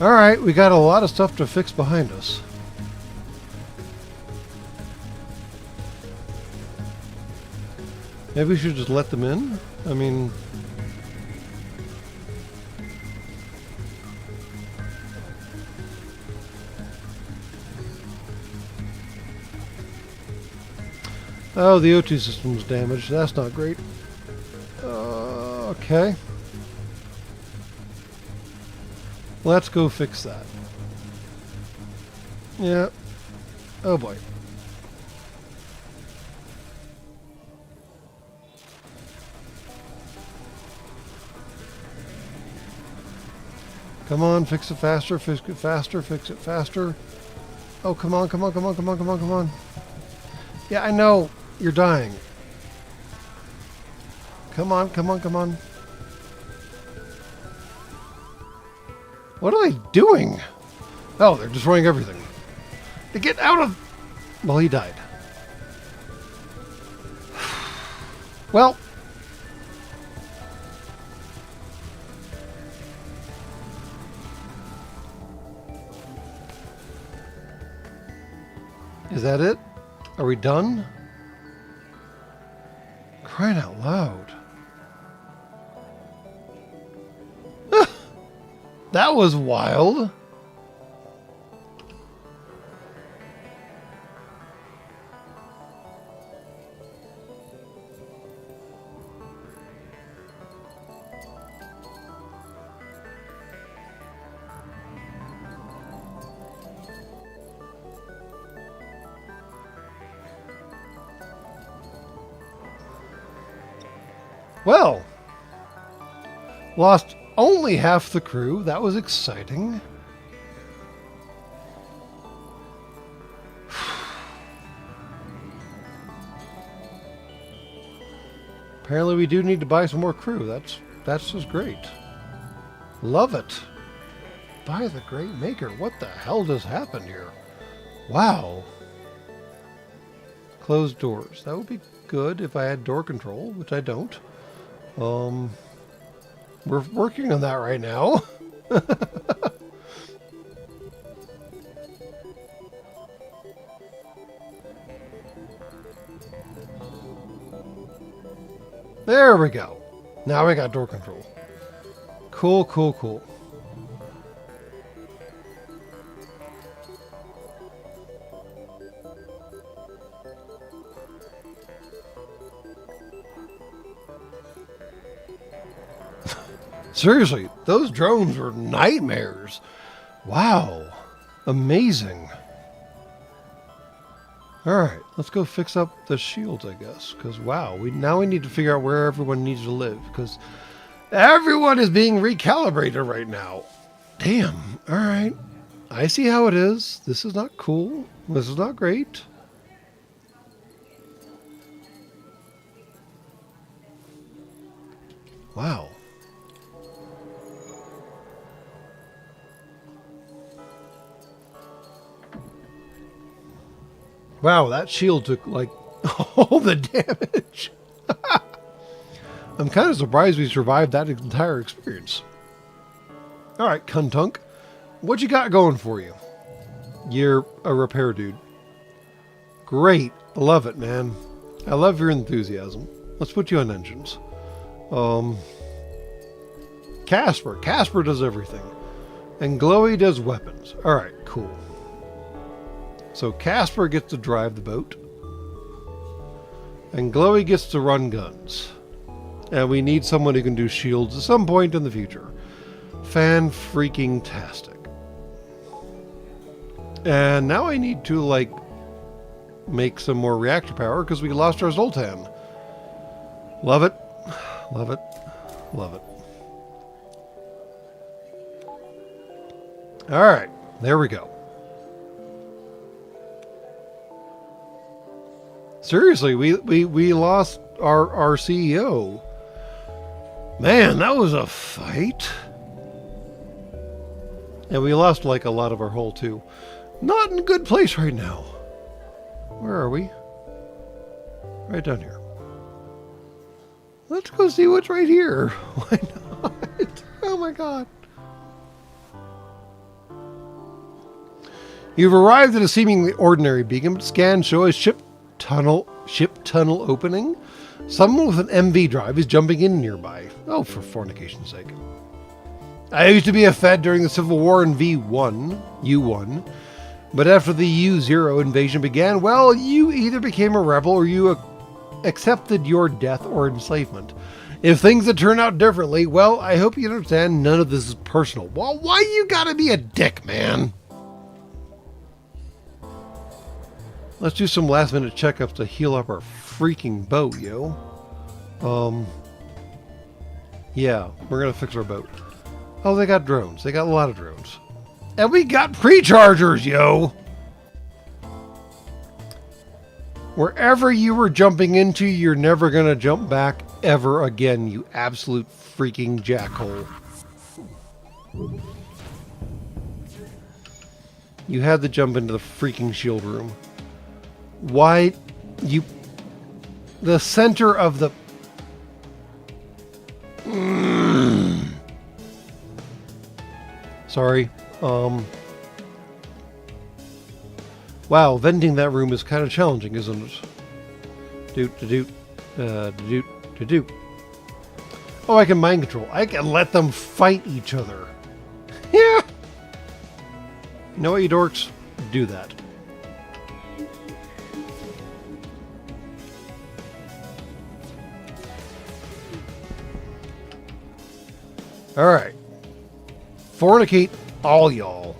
Alright, we got a lot of stuff to fix behind us. Maybe we should just let them in? I mean... Oh, the O2 system's damaged. That's not great. Okay. Let's go fix that. Yeah. Oh boy. Come on, fix it faster, fix it faster, fix it faster. Oh, come on, come on, come on, come on, come on, come on. Yeah, I know. You're dying. Come on, come on, come on. What are they doing? Oh, they're destroying everything. To get out of... Well, he died. Well... Is that it? Are we done? Crying out loud. That was wild. Well, lost only half the crew. That was exciting. Apparently we do need to buy some more crew. That's just great. Love it. By the great maker. What the hell just happened here? Wow. Closed doors. That would be good if I had door control, which I don't. We're working on that right now. There we go. Now we got door control. Cool, cool, cool. Seriously, those drones were nightmares. Wow. Amazing. Alright, let's go fix up the shields, I guess. Because, wow, now we need to figure out where everyone needs to live. Because everyone is being recalibrated right now. Damn. Alright. I see how it is. This is not cool. This is not great. Wow. Wow, that shield took, like, all the damage. I'm kind of surprised we survived that entire experience. Alright, Cuntunk. What you got going for you? You're a repair dude. Great. I love it, man. I love your enthusiasm. Let's put you on engines. Casper. Casper does everything. And Glowy does weapons. Alright, cool. So Casper gets to drive the boat. And Glowy gets to run guns. And we need someone who can do shields at some point in the future. Fan-freaking-tastic. And now I need to, like, make some more reactor power because we lost our Zoltan. Love it. Love it. Love it. Alright. There we go. Seriously, we lost our CEO. Man, that was a fight. And we lost like a lot of our hull too. Not in a good place right now. Where are we? Right down here. Let's go see what's right here. Why not? Oh my god. You've arrived at a seemingly ordinary beacon, but scans show a ship tunnel opening. Someone with an MV drive is jumping in nearby. Oh, for fornication's sake. I used to be a Fed during the Civil War in U1, but after the U0 invasion began, well, you either became a rebel or you accepted your death or enslavement. If things had turned out differently, well, I hope you understand none of this is personal. Well, why you gotta be a dick, man? Let's do some last minute checkups to heal up our freaking boat, yo. Yeah, we're gonna fix our boat. Oh, they got drones. They got a lot of drones. And we got pre-chargers, yo! Wherever you were jumping into, you're never gonna jump back ever again, you absolute freaking jackhole. You had to jump into the freaking shield room. Why you... The center of the... Sorry. Wow, venting that room is kind of challenging, isn't it? Doot. Oh, I can mind control. I can let them fight each other. Yeah. You know what, you dorks? Do that. Alright. Fornicate all y'all.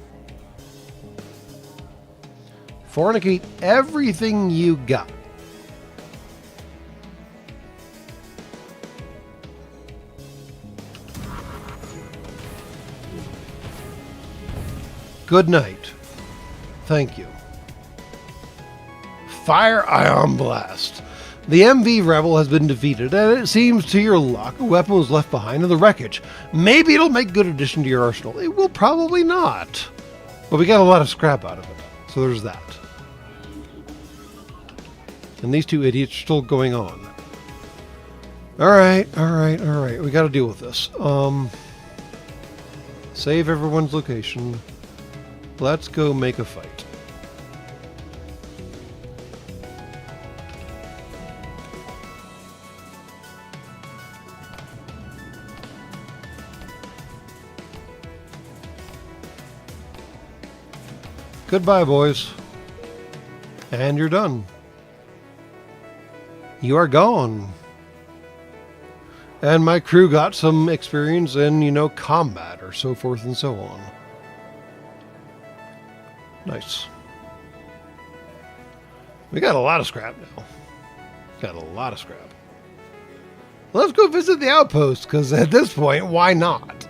Fornicate everything you got. Good night. Thank you. Fire Ion Blast. The MV Rebel has been defeated, and it seems to your luck a weapon was left behind in the wreckage. Maybe it'll make good addition to your arsenal. It will probably not. But we got a lot of scrap out of it, so there's that. And these two idiots are still going on. Alright. We gotta deal with this. Save everyone's location. Let's go make a fight. Goodbye, boys. And you're done. You are gone. And my crew got some experience in, you know, combat or so forth and so on. Nice. We got a lot of scrap now. Got a lot of scrap. Let's go visit the outpost, because at this point, why not?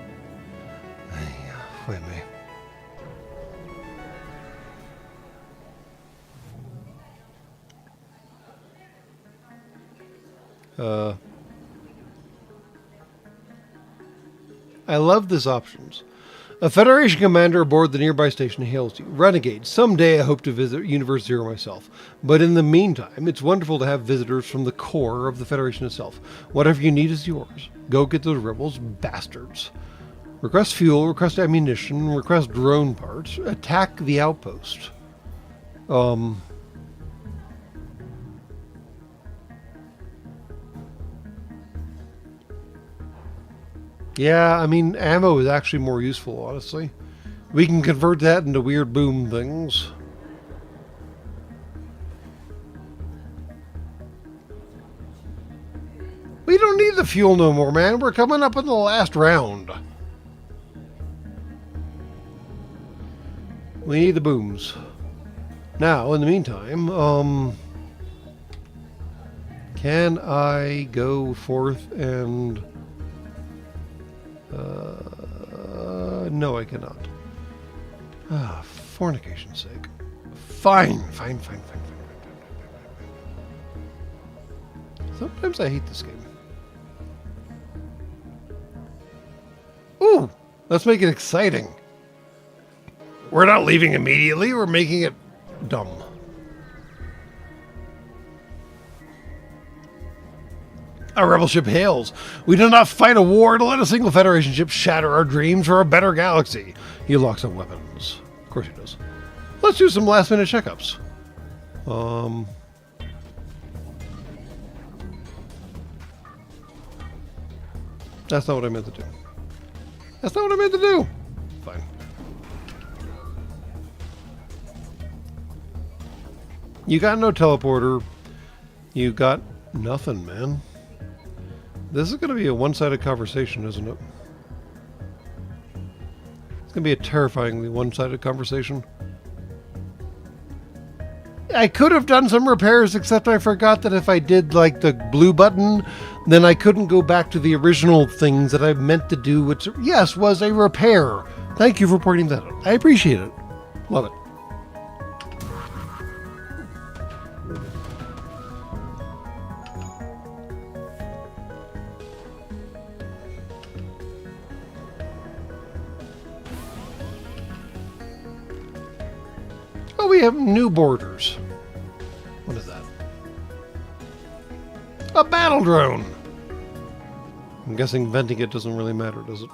Wait a minute. I love this options. A Federation commander aboard the nearby station hails you. Renegade, someday I hope to visit Universe Zero myself. But in the meantime, it's wonderful to have visitors from the core of the Federation itself. Whatever you need is yours. Go get those rebels, bastards. Request fuel, request ammunition, request drone parts. Attack the outpost. Yeah, I mean, ammo is actually more useful, honestly. We can convert that into weird boom things. We don't need the fuel no more, man. We're coming up in the last round. We need the booms. Now, in the meantime, can I go forth and... no, I cannot. Ah, fornication's sake. Fine. Sometimes I hate this game. Ooh, let's make it exciting. We're not leaving immediately, we're making it dumb. A rebel ship hails. We do not fight a war to let a single Federation ship shatter our dreams for a better galaxy. He locks on weapons. Of course he does. Let's do some last minute checkups. That's not what I meant to do. That's not what I meant to do. Fine. You got no teleporter. You got nothing, man. This is going to be a one-sided conversation, isn't it? It's going to be a terrifyingly one-sided conversation. I could have done some repairs, except I forgot that if I did, like, the blue button, then I couldn't go back to the original things that I meant to do, which, yes, was a repair. Thank you for pointing that out. I appreciate it. Love it. Oh, we have new borders. What is that? A battle drone! I'm guessing venting it doesn't really matter, does it?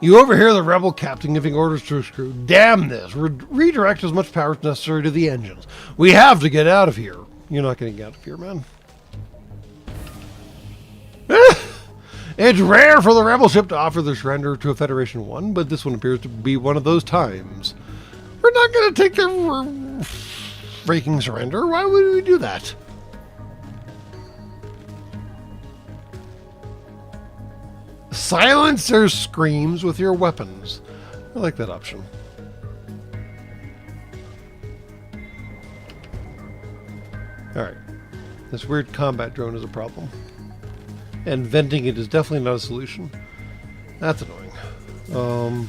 You overhear the rebel captain giving orders to his crew. Damn this! Redirect as much power as necessary to the engines. We have to get out of here. You're not going to get out of here, man. It's rare for the rebel ship to offer their surrender to a Federation 1, but this one appears to be one of those times. We're not going to take their freaking surrender. Why would we do that? Silence their screams with your weapons. I like that option. Alright. This weird combat drone is a problem. And venting it is definitely not a solution. That's annoying.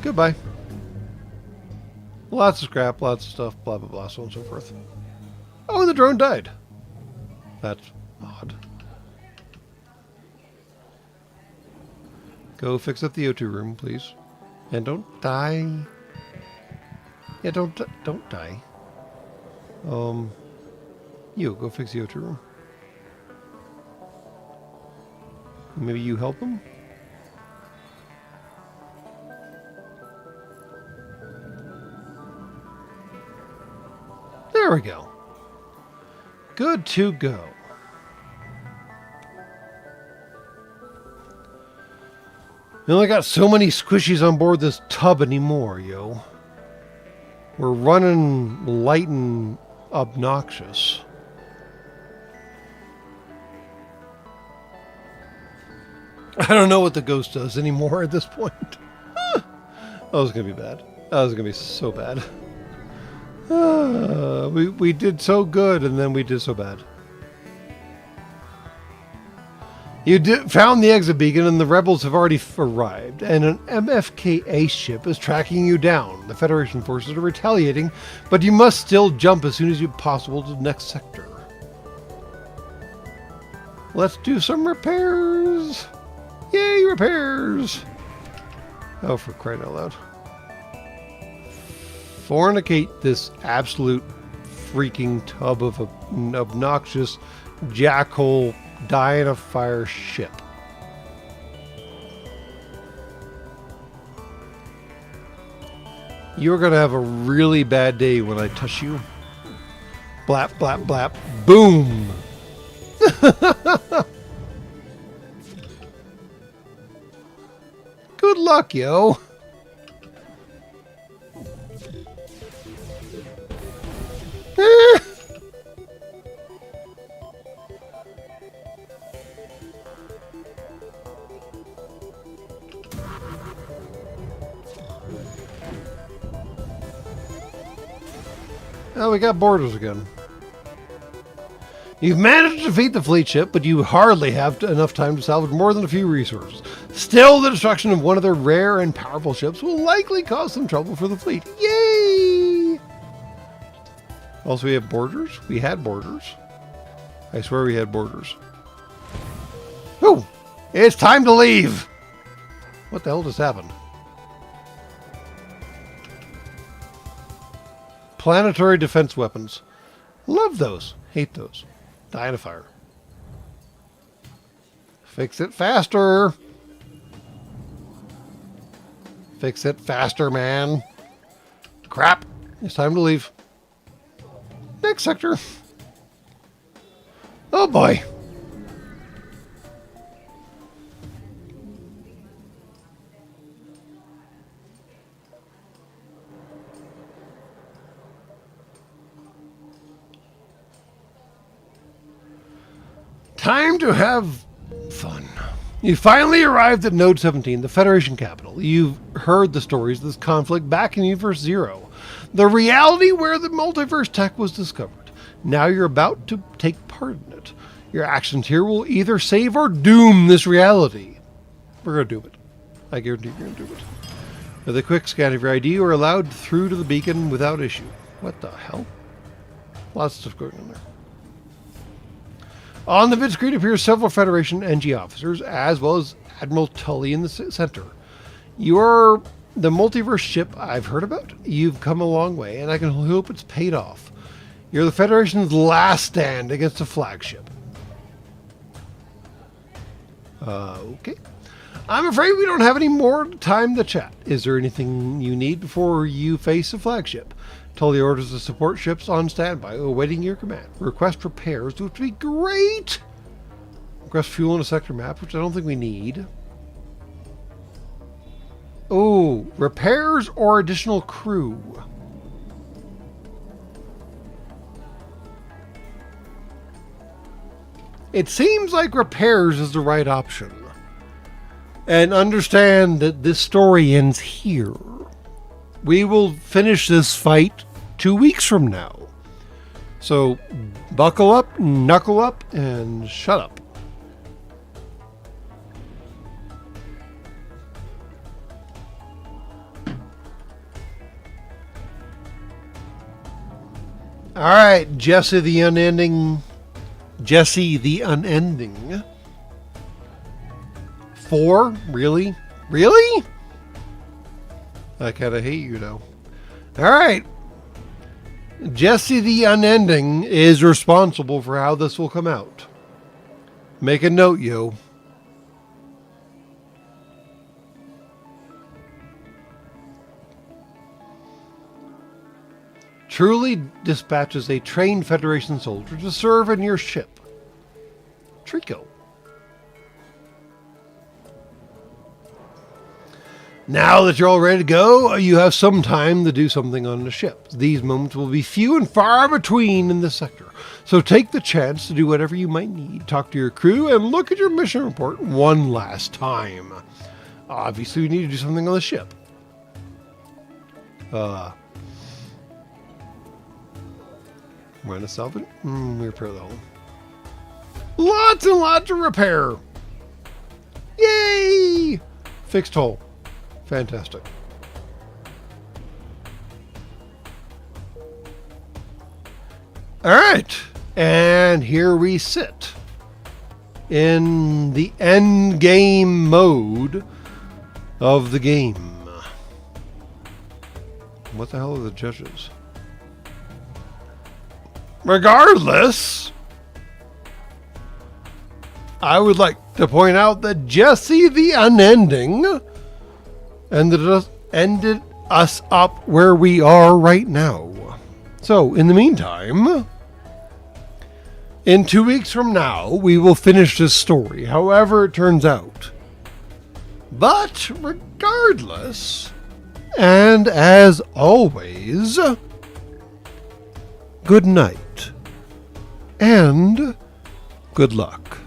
Goodbye. Lots of scrap, lots of stuff, blah blah blah, so on and so forth. Oh, the drone died. That's odd. Go fix up the O2 room, please. And don't die. Yeah, don't die. You go fix the O2 room. Maybe you help him? There we go. Good to go. We only got so many squishies on board this tub anymore, yo. We're running light and obnoxious. I don't know what the ghost does anymore at this point. That was going to be bad. That was going to be so bad. We did so good, and then we did so bad. You found the exit beacon, and the rebels have already arrived, and an MFK ship is tracking you down. The Federation forces are retaliating, but you must still jump as soon as possible to the next sector. Let's do some repairs. Yay, repairs! Oh, for crying out loud. Fornicate this absolute freaking tub of an obnoxious jackhole die in a fire ship. You're gonna have a really bad day when I touch you. Blap, blap, blap. Boom! Good luck, yo. Oh, we got boarders again. You've managed to defeat the fleet ship, but you hardly have enough time to salvage more than a few resources. Still, the destruction of one of their rare and powerful ships will likely cause some trouble for the fleet. Yay! Also, we have boarders. We had boarders. I swear we had boarders. Oh! It's time to leave! What the hell just happened? Planetary defense weapons. Love those. Hate those. Die in a fire. Fix it faster. Fix it faster, man. Crap. It's time to leave. Next sector. Oh boy. Time to have fun. You finally arrived at Node 17, the Federation capital. You've heard the stories of this conflict back in Universe Zero, the reality where the multiverse tech was discovered. Now you're about to take part in it. Your actions here will either save or doom this reality. We're going to do it. I guarantee you're going to do it. With a quick scan of your ID, you are allowed through to the beacon without issue. What the hell? Lots of stuff going on there. On the vid screen appears several Federation NG officers, as well as Admiral Tully in the center. You are the multiverse ship I've heard about. You've come a long way, and I can hope it's paid off. You're the Federation's last stand against a flagship. Okay. I'm afraid we don't have any more time to chat. Is there anything you need before you face a flagship? Tully orders the support ships on standby, awaiting your command. Request repairs, which would be great. Request fuel on a sector map, which I don't think we need. Oh, repairs or additional crew. It seems like repairs is the right option. And understand that this story ends here. We will finish this fight 2 weeks from now. So buckle up, knuckle up, and shut up. All right, Jesse the Unending. 4? Really? Really? I kind of hate you now. All right. Jesse the Unending is responsible for how this will come out. Make a note, yo. truly dispatches a trained Federation soldier to serve in your ship. Trico. Now that you're all ready to go, you have some time to do something on the ship. These moments will be few and far between in this sector, so take the chance to do whatever you might need. Talk to your crew and look at your mission report one last time. Obviously, we need to do something on the ship. We're gonna salvage it? We repair the hull. Lots and lots of repair. Yay! Fixed hull. Fantastic. All right, and here we sit in the end game mode of the game. What the hell are the judges? Regardless, I would like to point out that Jesse the Unending ended us up where we are right now. So, in the meantime, in 2 weeks from now, we will finish this story, however it turns out. But, regardless, and as always, good night, and good luck.